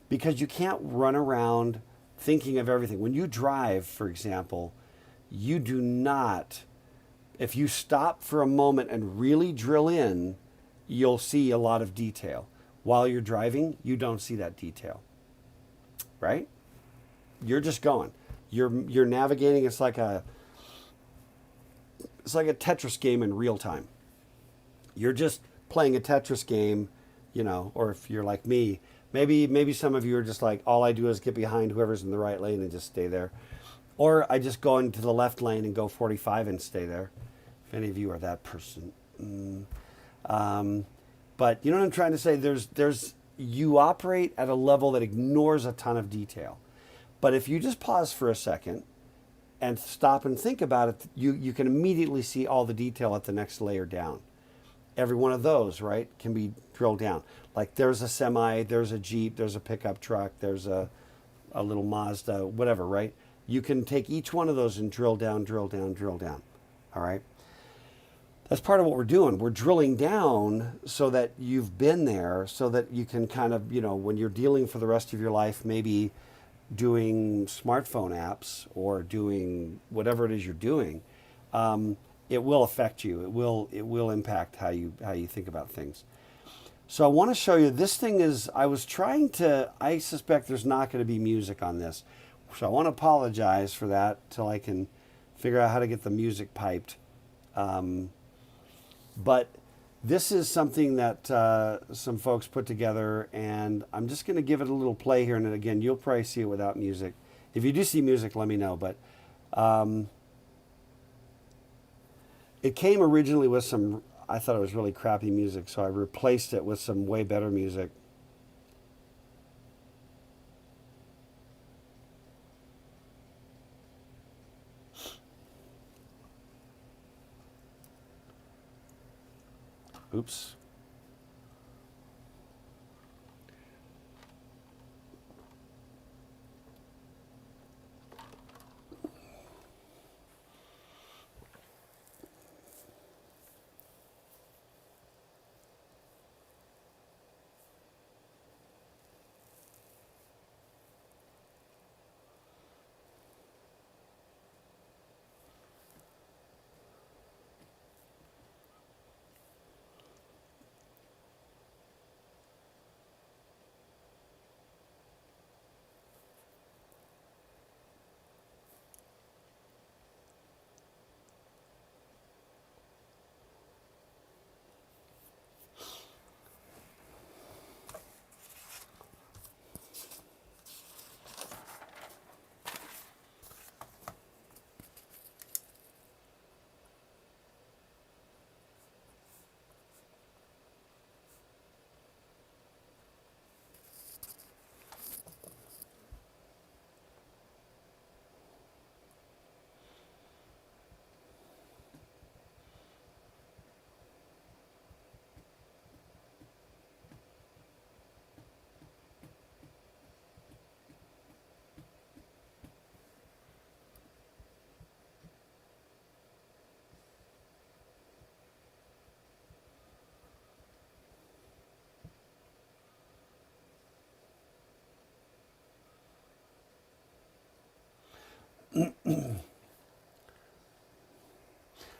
because you can't run around thinking of everything. When you drive, for example, you do not. If you stop for a moment and really drill in, you'll see a lot of detail. While you're driving, you don't see that detail. Right? You're just going. You're navigating. It's like a Tetris game in real time. You're just playing a Tetris game, or if you're like me, maybe some of you are just like, all I do is get behind whoever's in the right lane and just stay there. Or I just go into the left lane and go 45 and stay there. If any of you are that person. But you know what I'm trying to say? You operate at a level that ignores a ton of detail. But if you just pause for a second and stop and think about it, you can immediately see all the detail at the next layer down. Every one of those, right, can be drilled down. Like there's a semi, there's a Jeep, there's a pickup truck, there's a little Mazda, whatever, right? You can take each one of those and drill down, drill down, drill down. All right? That's part of what we're doing. We're drilling down so that you've been there, so that you can kind of, when you're dealing for the rest of your life, maybe doing smartphone apps or doing whatever it is you're doing, it will affect you. It will impact how you think about things. So I want to show you, this thing is, I suspect there's not going to be music on this. So I want to apologize for that till I can figure out how to get the music piped. But this is something that some folks put together, and I'm just going to give it a little play here. And again, you'll probably see it without music. If you do see music, let me know. But it came originally with I thought it was really crappy music, so I replaced it with some way better music. Oops.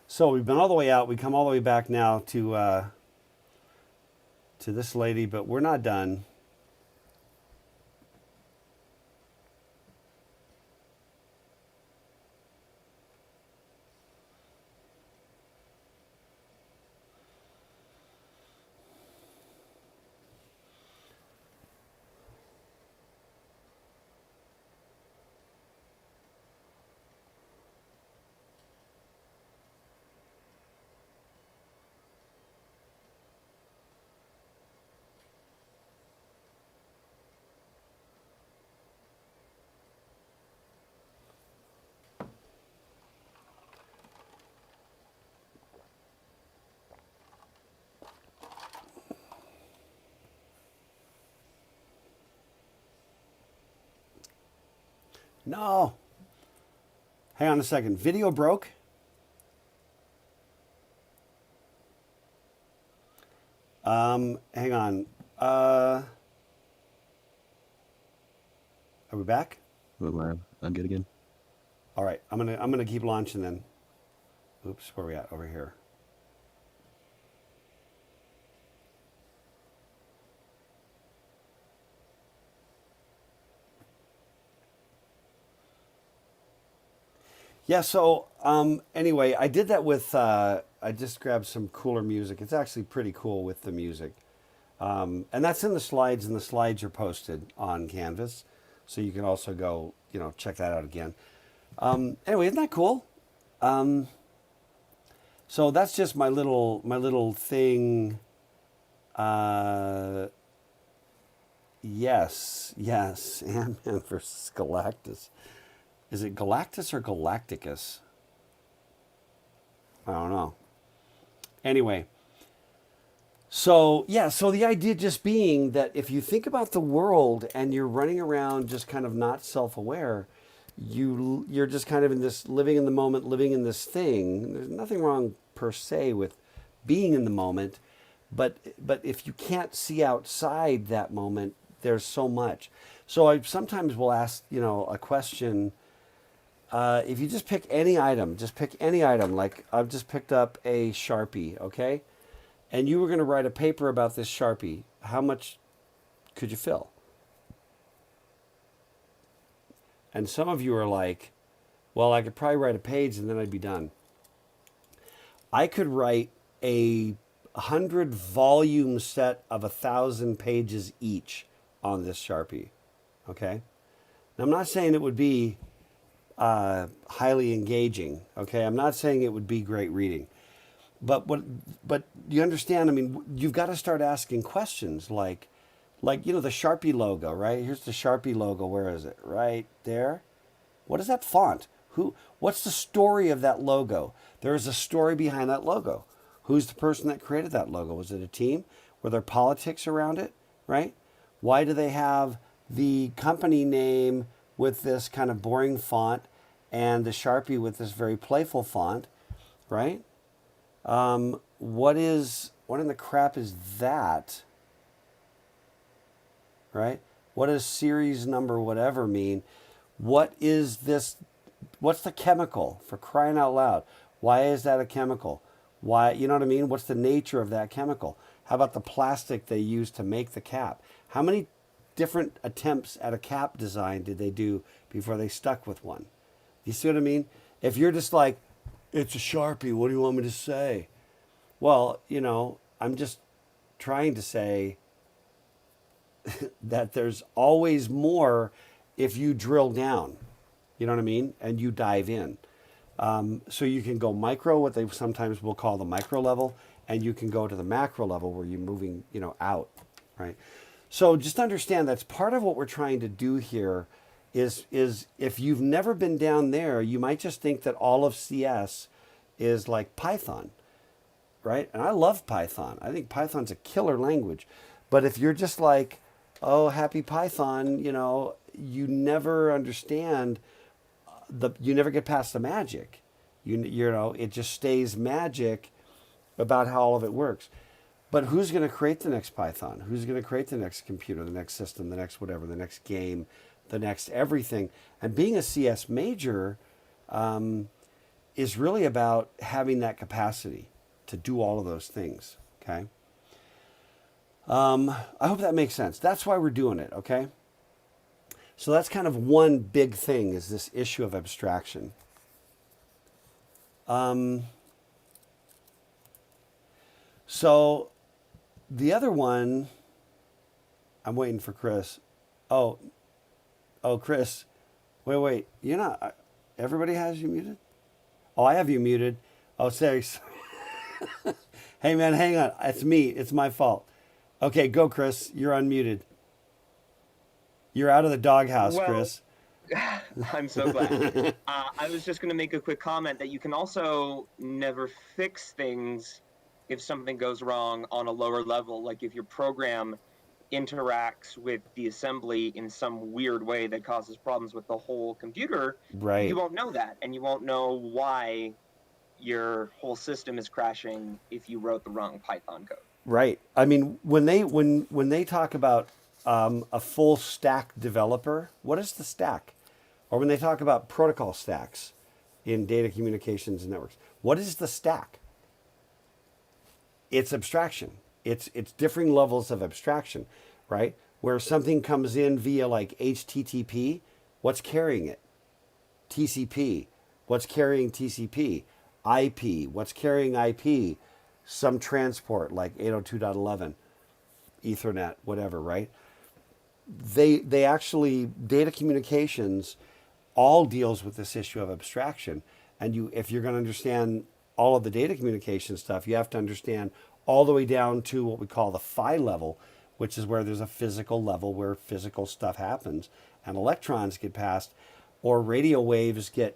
So we've been all the way out. We come all the way back now to this lady, but we're not done. No. Hang on a second. Video broke. Hang on. Are we back? Well, I'm good again. All right. I'm gonna keep launching then. Oops, where are we at? Over here. Yeah, so anyway, I did that with, I just grabbed some cooler music. It's actually pretty cool with the music. And that's in the slides, and the slides are posted on Canvas. So you can also go, check that out again. Anyway, isn't that cool? So that's just my little thing. Yes, Ant-Man versus Galactus. Is it Galactus or Galacticus? I don't know. Anyway, so the idea just being that if you think about the world and you're running around just kind of not self-aware, you're just kind of in this living in the moment, living in this thing. There's nothing wrong per se with being in the moment, but if you can't see outside that moment, there's so much. So I sometimes will ask, a question. If you just pick any item, like I've just picked up a Sharpie, okay? And you were going to write a paper about this Sharpie. How much could you fill? And some of you are like, well, I could probably write a page and then I'd be done. I could write a 100-volume set of 1,000 pages each on this Sharpie, okay? Now, I'm not saying it would be highly engaging. Okay, I'm not saying it would be great reading, but you understand? I mean, you've got to start asking questions like the Sharpie logo, right? Here's the Sharpie logo. Where is it? Right there. What is that font? What's the story of that logo? There is a story behind that logo. Who's the person that created that logo? Was it a team? Were there politics around it? Right? Why do they have the company name with this kind of boring font and the Sharpie with this very playful font, right? What in the crap is that, right? What does series number whatever mean? What is this? What's the chemical, for crying out loud? Why is that a chemical? Why, you know what I mean? What's the nature of that chemical? How about the plastic they use to make the cap? How many different attempts at a cap design did they do before they stuck with one? You see what I mean? If you're just like, it's a Sharpie, what do you want me to say? Well, I'm just trying to say that there's always more if you drill down, you know what I mean? And you dive in. So you can go micro, what they sometimes will call the micro level, and you can go to the macro level where you're moving, out, right? So just understand that's part of what we're trying to do here is if you've never been down there, you might just think that all of CS is like Python, right? And I love Python. I think Python's a killer language. But if you're just like, oh, happy Python, you never understand, you never get past the magic. It just stays magic about how all of it works. But who's going to create the next Python? Who's going to create the next computer, the next system, the next whatever, the next game, the next everything. And being a CS major is really about having that capacity to do all of those things. Okay. I hope that makes sense. That's why we're doing it. Okay. So that's kind of one big thing, is this issue of abstraction. So the other one, I'm waiting for Chris. Oh, Chris, wait. You're not. Everybody has you muted. Oh, I have you muted. Oh, sorry. Hey man, hang on. It's me. It's my fault. Okay, go, Chris. You're unmuted. You're out of the doghouse, Well, Chris. I'm so glad. I was just going to make a quick comment that you can also never fix things if something goes wrong on a lower level. Like if your program interacts with the assembly in some weird way that causes problems with the whole computer, Right. you won't know that. And you won't know why your whole system is crashing if you wrote the wrong Python code. Right. I mean, when they talk about a full stack developer, what is the stack? Or when they talk about protocol stacks in data communications and networks, what is the stack? It's abstraction. It's differing levels of abstraction, right? Where something comes in via like HTTP, what's carrying it? TCP, what's carrying TCP? IP, what's carrying IP? Some transport like 802.11, Ethernet, whatever, right? They actually, data communications all deals with this issue of abstraction. And if you're going to understand all of the data communication stuff, you have to understand all the way down to what we call the phi level, which is where there's a physical level where physical stuff happens and electrons get passed, or radio waves get,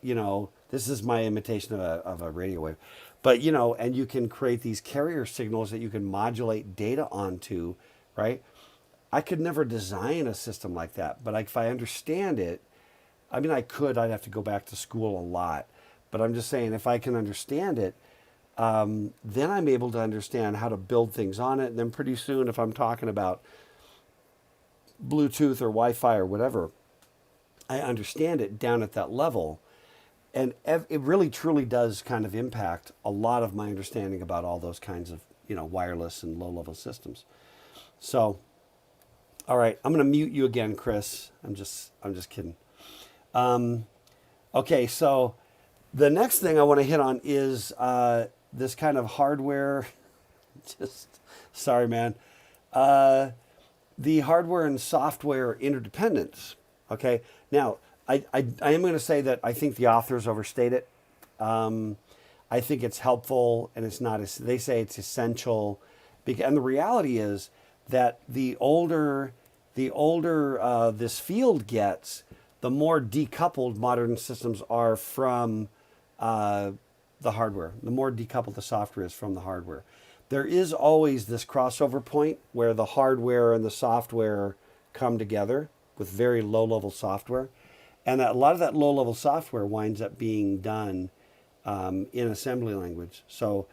this is my imitation of a radio wave, but, and you can create these carrier signals that you can modulate data onto, right? I could never design a system like that, but if I understand it, I mean, I'd have to go back to school a lot, but I'm just saying, if I can understand it, then I'm able to understand how to build things on it. And then pretty soon, if I'm talking about Bluetooth or Wi-Fi or whatever, I understand it down at that level. And it really truly does kind of impact a lot of my understanding about all those kinds of, wireless and low-level systems. So, all right, I'm going to mute you again, Chris. I'm just kidding. Okay, so the next thing I want to hit on is this kind of hardware. Sorry, man. The hardware and software interdependence. Okay, now I am going to say that I think the authors overstate it. I think it's helpful, and it's not. They say it's essential, and the reality is that the older this field gets, the more decoupled modern systems are from the hardware. The more decoupled the software is from the hardware. There is always this crossover point where the hardware and the software come together with very low-level software. And a lot of that low-level software winds up being done in assembly language. So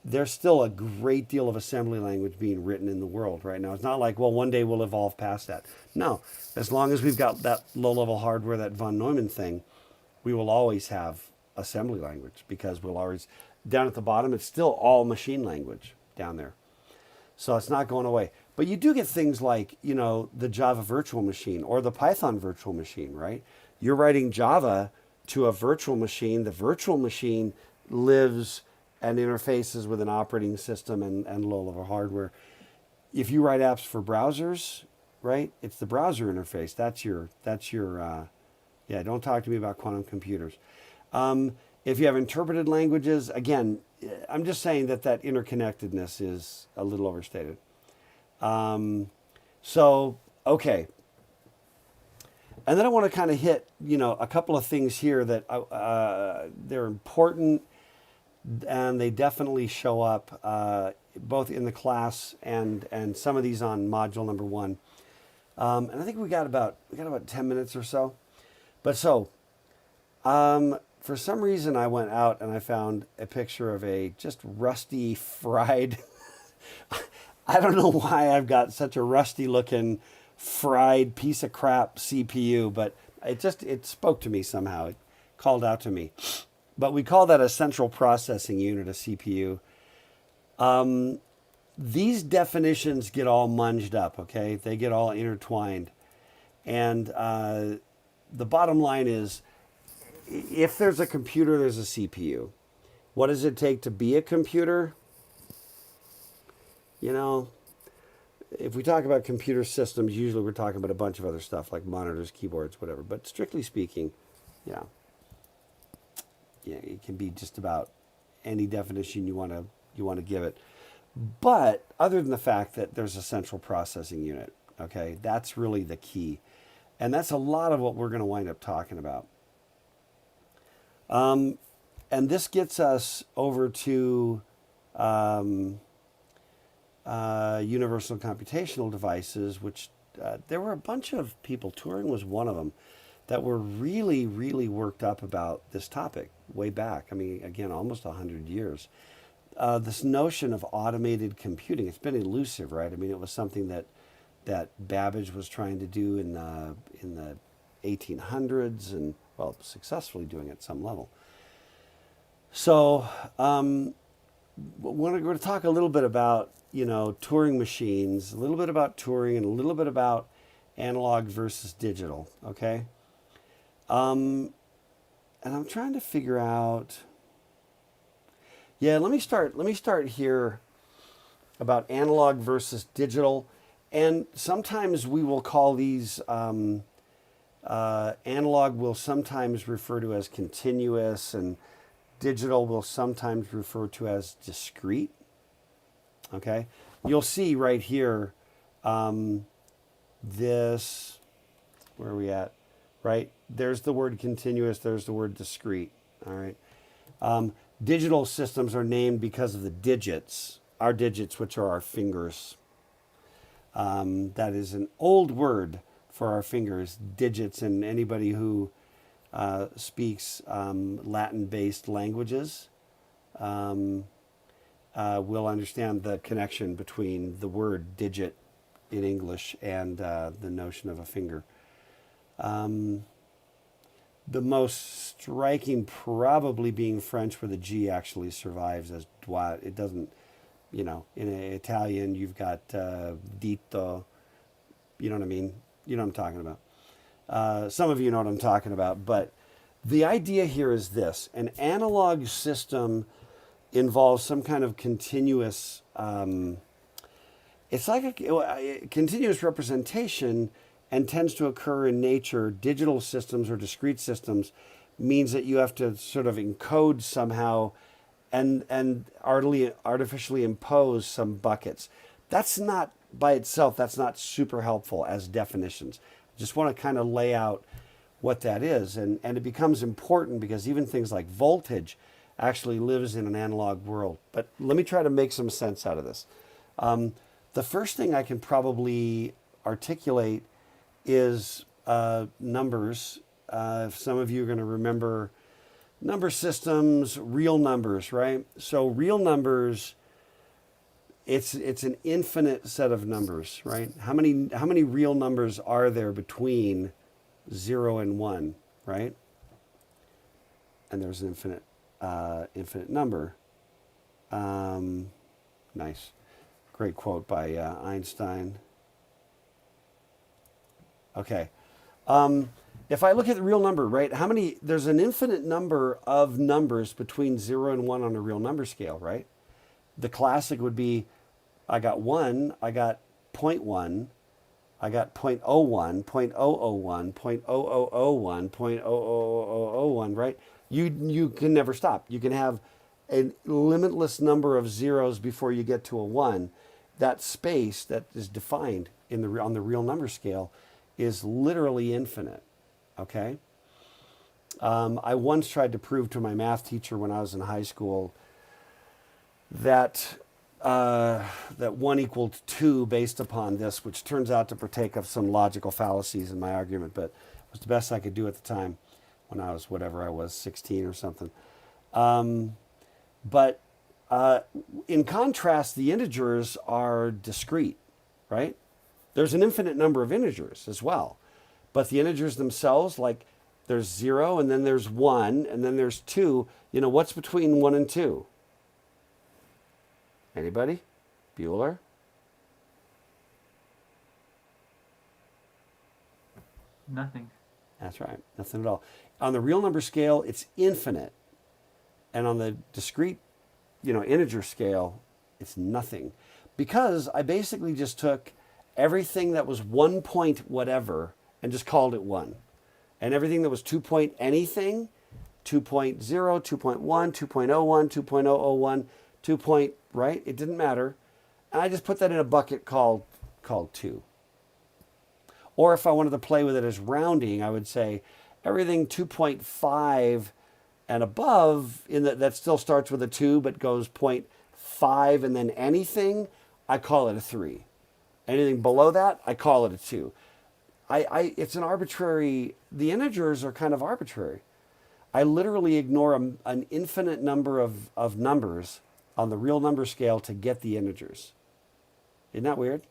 there's still a great deal of assembly language being written in the world right now. It's not like, well, one day we'll evolve past that. No, as long as we've got that low-level hardware, that von Neumann thing, we will always have assembly language, because we'll always, down at the bottom, it's still all machine language down there. So it's not going away. But you do get things like, the Java virtual machine or the Python virtual machine, right? You're writing Java to a virtual machine. The virtual machine lives and interfaces with an operating system and low-level hardware. If you write apps for browsers, right, it's the browser interface. That's your don't talk to me about quantum computers. If you have interpreted languages, again, I'm just saying that interconnectedness is a little overstated. Okay. And then I want to kind of hit, a couple of things here that they're important, and they definitely show up both in the class and some of these on module number 1. And I think we got about 10 minutes or so. But for some reason I went out and I found a picture of a just rusty, fried. I don't know why I've got such a rusty looking fried piece of crap CPU, but it spoke to me somehow. It called out to me. But we call that a central processing unit, a CPU. These definitions get all munged up, okay? They get all intertwined. And the bottom line is, if there's a computer, there's a CPU. What does it take to be a computer? You know, if we talk about computer systems, usually we're talking about a bunch of other stuff like monitors, keyboards, whatever. But strictly speaking, yeah, it can be just about any definition you want to give it. But other than the fact that there's a central processing unit, okay, that's really the key. And that's a lot of what we're going to wind up talking about. And this gets us over to universal computational devices, which there were a bunch of people, Turing was one of them, that were really, really worked up about this topic way back. I mean, again, almost 100 years. This notion of automated computing, it's been elusive, right? I mean, it was something that Babbage was trying to do in the 1800s and, well, successfully doing it at some level. So we're going to talk a little bit about, Turing machines, a little bit about Turing, and a little bit about analog versus digital, okay? And I'm trying to figure out... Yeah, let me start here about analog versus digital. And sometimes we will call these, analog will sometimes refer to as continuous, and digital will sometimes refer to as discrete. Okay? You'll see right here, this, where are we at? Right? There's the word continuous, there's the word discrete. All right? Digital systems are named because of the digits, our digits, which are our fingers. That is an old word for our fingers, digits, and anybody who speaks Latin-based languages will understand the connection between the word digit in English and the notion of a finger. The most striking probably being French, where the G actually survives as doigt. It doesn't, in Italian, you've got dito. You know what I mean? You know what I'm talking about. Some of you know what I'm talking about. But the idea here is this. An analog system involves some kind of continuous... it's like a continuous representation, and tends to occur in nature. Digital systems or discrete systems means that you have to sort of encode somehow and artificially impose some buckets. That's not, by itself, that's not super helpful as definitions. I just want to kind of lay out what that is. And it becomes important because even things like voltage actually lives in an analog world. But let me try to make some sense out of this. The first thing I can probably articulate is numbers. If some of you are going to remember number systems, real numbers, right? So real numbers, it's an infinite set of numbers, right? How many real numbers are there between 0 and 1, right? And there's an infinite number. Nice. Great quote by Einstein. Okay. If I look at the real number, right, there's an infinite number of numbers between 0 and 1 on a real number scale, right? The classic would be, I got 1, I got 0.1, I got 0.01, 0.001, 0.0001, 0.00001, right? You can never stop. You can have a limitless number of zeros before you get to a 1. That space that is defined on the real number scale is literally infinite, okay? I once tried to prove to my math teacher when I was in high school that 1 equaled 2 based upon this, which turns out to partake of some logical fallacies in my argument, but it was the best I could do at the time when I was, 16 or something. But in contrast, the integers are discrete, right? There's an infinite number of integers as well. But the integers themselves, like there's 0, and then there's 1, and then there's 2. You know, what's between 1 and 2? Anybody? Bueller? Nothing. That's right. Nothing at all. On the real number scale, it's infinite. And on the discrete, integer scale, it's nothing. Because I basically just took everything that was 1 point whatever and just called it 1. And everything that was 2 point anything, 2.0, 2.1, 2.01, 2.001, 2 point, right? It didn't matter. And I just put that in a bucket called 2. Or if I wanted to play with it as rounding, I would say everything 2.5 and above that still starts with a 2 but goes 0.5 and then anything, I call it a 3. Anything below that, I call it a 2. It's an arbitrary, the integers are kind of arbitrary. I literally ignore an infinite number of numbers on the real number scale to get the integers. Isn't that weird?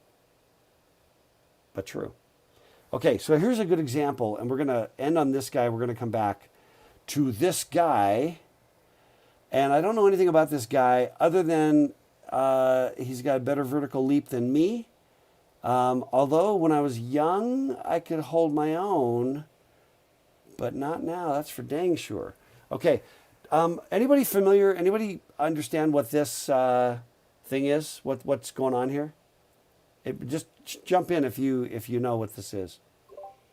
But true. Okay, so here's a good example, and we're going to end on this guy. We're going to come back to this guy. And I don't know anything about this guy other than he's got a better vertical leap than me. Although when I was young, I could hold my own, but not now. That's for dang sure. Okay, anybody familiar? Anybody understand what this thing is? What's going on here? Just jump in if you know what this is.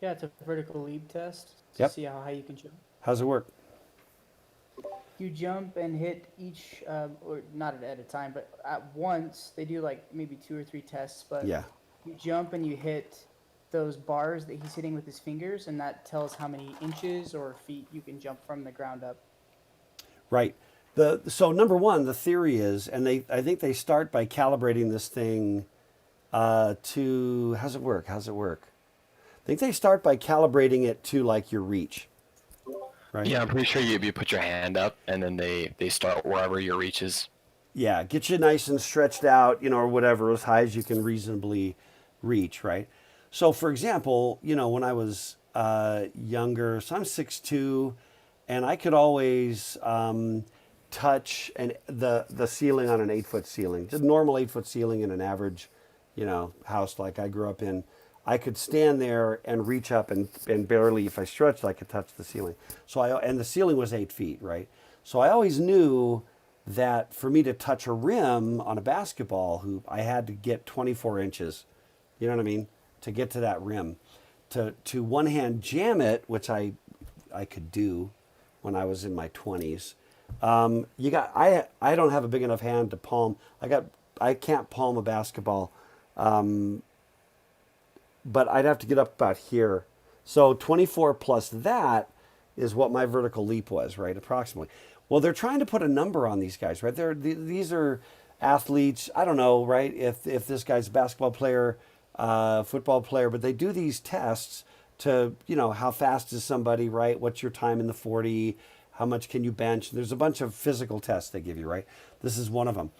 Yeah, it's a vertical leap test to Yep. see how high you can jump. How's it work? You jump and hit each, or not at a time, but at once. They do like maybe 2 or 3 tests, but Yeah. you jump and you hit those bars that he's hitting with his fingers, and that tells how many inches or feet you can jump from the ground up. Right. So number one, the theory is, and I think they start by calibrating this thing to how's it work? I think they start by calibrating it to like your reach. Right? Yeah, I'm pretty sure you put your hand up and then they start wherever your reach is. Yeah, get you nice and stretched out, or whatever, as high as you can reasonably reach, right? So, for example, when I was younger, so I'm 6'2", and I could always touch the ceiling on an 8-foot ceiling, just normal 8-foot ceiling in an average, house like I grew up in. I could stand there and reach up and barely, if I stretched, I could touch the ceiling. And the ceiling was 8 feet, right? So I always knew that for me to touch a rim on a basketball hoop, I had to get 24 inches, you know what I mean, to get to that rim. To one hand jam it, which I could do when I was in my 20s. I don't have a big enough hand to palm. I can't palm a basketball. But I'd have to get up about here. So 24 plus that is what my vertical leap was, right? Approximately. Well, they're trying to put a number on these guys, right? These are athletes. I don't know, right? If this guy's a basketball player, football player, but they do these tests to, how fast is somebody, right? What's your time in the 40? How much can you bench? There's a bunch of physical tests they give you, right? This is one of them.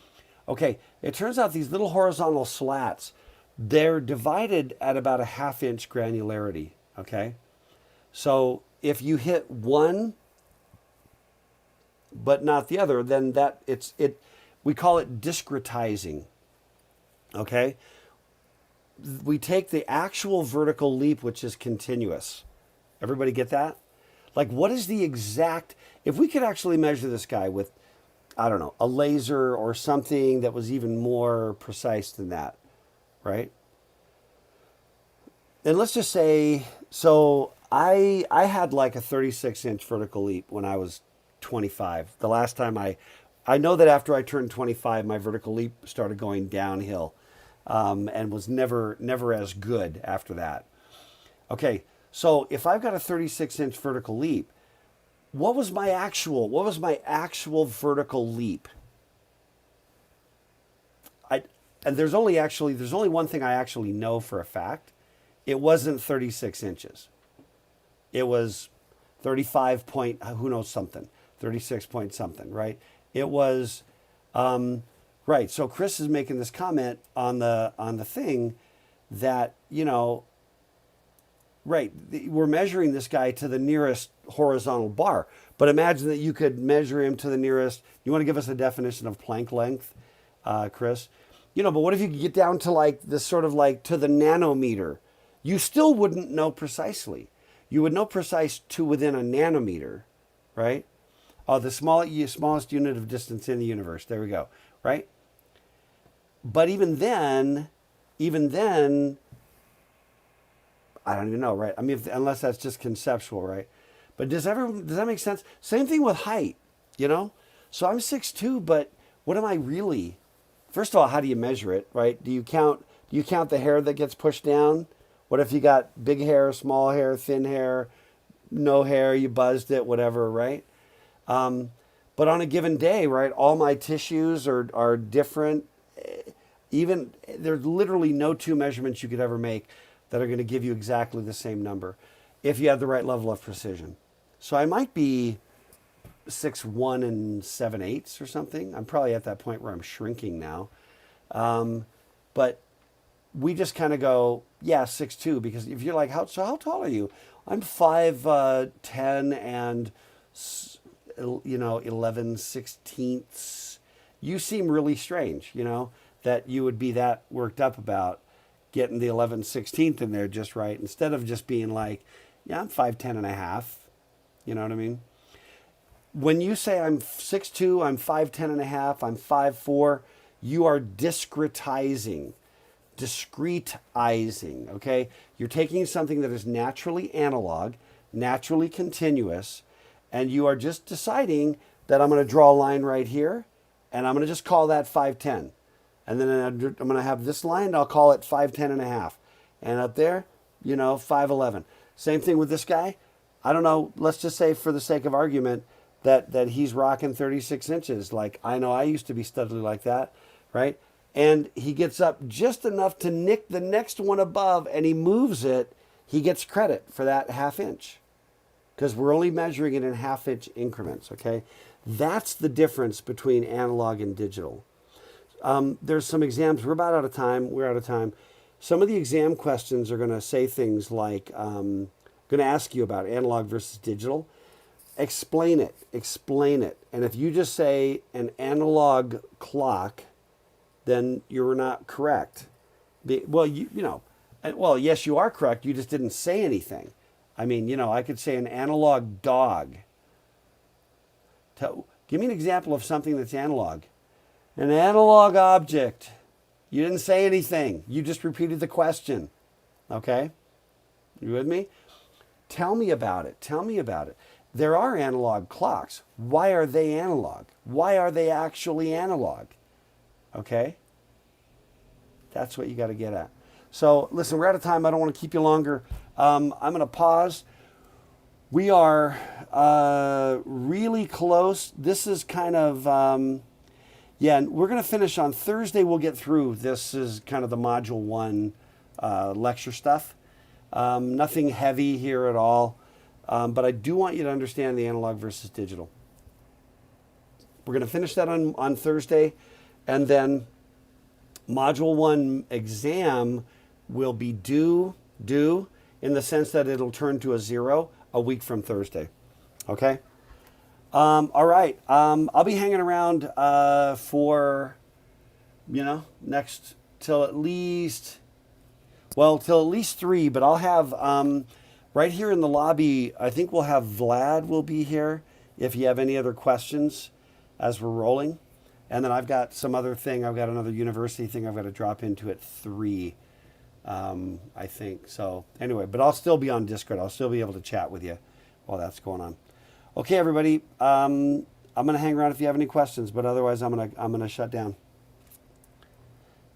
Okay, it turns out these little horizontal slats, they're divided at about a 1/2 inch granularity, okay? So if you hit one but not the other, then we call it discretizing, okay? We take the actual vertical leap, which is continuous. Everybody get that? Like, what is the exact, if we could actually measure this guy with, I don't know, a laser or something that was even more precise than that, right? And let's just say, so I had like a 36-inch vertical leap when I was 25. The last time I know that after I turned 25, my vertical leap started going downhill, and was never as good after that. Okay, so if I've got a 36-inch vertical leap, what was my actual vertical leap? And there's only one thing I actually know for a fact. It wasn't 36 inches. It was 35 point, who knows something, 36 point something, right? It was, right. So Chris is making this comment on the thing that, you know, right, we're measuring this guy to the nearest horizontal bar. But imagine that you could measure him to the nearest, you want to give us a definition of Planck length, Chris? You know, but what if you could get down to like this sort of like to the nanometer? You still wouldn't know precisely. You would know precise to within a nanometer, right? Oh, the smallest unit of distance in the universe. There we go, right? But even then, I don't even know, right? I mean, unless that's just conceptual, right? But does that make sense? Same thing with height, you know? So I'm 6'2", but what am I really? First of all, how do you measure it, right? Do you count the hair that gets pushed down? What if you got big hair, small hair, thin hair, no hair, you buzzed it, whatever, right? But on a given day, right, all my tissues are different. Even there's literally no two measurements you could ever make that are going to give you exactly the same number if you have the right level of precision. So I might be 6'1" and 7/8 or something. I'm probably at that point where I'm shrinking now. But we just kind of go, yeah, 6'2", because if you're like, how tall are you? I'm 5'10" and 11/16. You seem really strange, you know, that you would be that worked up about getting the 11/16 in there just right, instead of just being like, yeah, I'm 5'10" and a half. You know what I mean? When you say I'm 6'2", I'm 5'10" and a half, I'm 5'4", you are discretizing, okay? You're taking something that is naturally analog, naturally continuous, and you are just deciding that I'm going to draw a line right here, and I'm going to just call that 5'10". And then I'm going to have this line, I'll call it 5'10" and a half. And up there, you know, 5'11". Same thing with this guy. I don't know, let's just say for the sake of argument that he's rocking 36 inches. Like, I know I used to be studly like that, right? And he gets up just enough to nick the next one above, and he moves it, he gets credit for that ½ inch. Because we're only measuring it in ½ inch increments, okay? That's the difference between analog and digital. There's some exams. We're about out of time. We're out of time. Some of the exam questions are going to say things like, going to ask you about analog versus digital. Explain it. And if you just say an analog clock, then you're not correct. Well, yes, you are correct. You just didn't say anything. I mean, you know, I could say an analog dog. Give me an example of something that's analog. An analog object. You didn't say anything. You just repeated the question. Okay? You with me? Tell me about it. There are analog clocks. Why are they analog? Why are they actually analog? Okay? That's what you got to get at. So, listen, we're out of time. I don't want to keep you longer. I'm going to pause. We are really close. This is kind of... yeah, and we're going to finish on Thursday. We'll get through. This is kind of the Module 1 lecture stuff. Nothing heavy here at all. But I do want you to understand the analog versus digital. We're going to finish that on Thursday. And then Module 1 exam will be due in the sense that it'll turn to a 0 a week from Thursday. Okay? All right. I'll be hanging around for, next till at least 3, but I'll have right here in the lobby, I think we'll have Vlad will be here if you have any other questions as we're rolling. And then I've got some other thing. I've got another university thing I've got to drop into at 3, I think. So anyway, but I'll still be on Discord. I'll still be able to chat with you while that's going on. Okay, everybody. I'm gonna hang around if you have any questions, but otherwise I'm gonna shut down.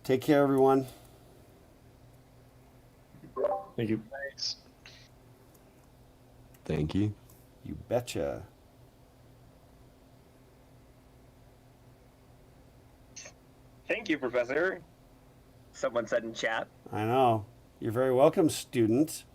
Take care, everyone. Thank you. Thanks. Thank you. You betcha. Thank you, Professor. Someone said in chat. I know. You're very welcome, student.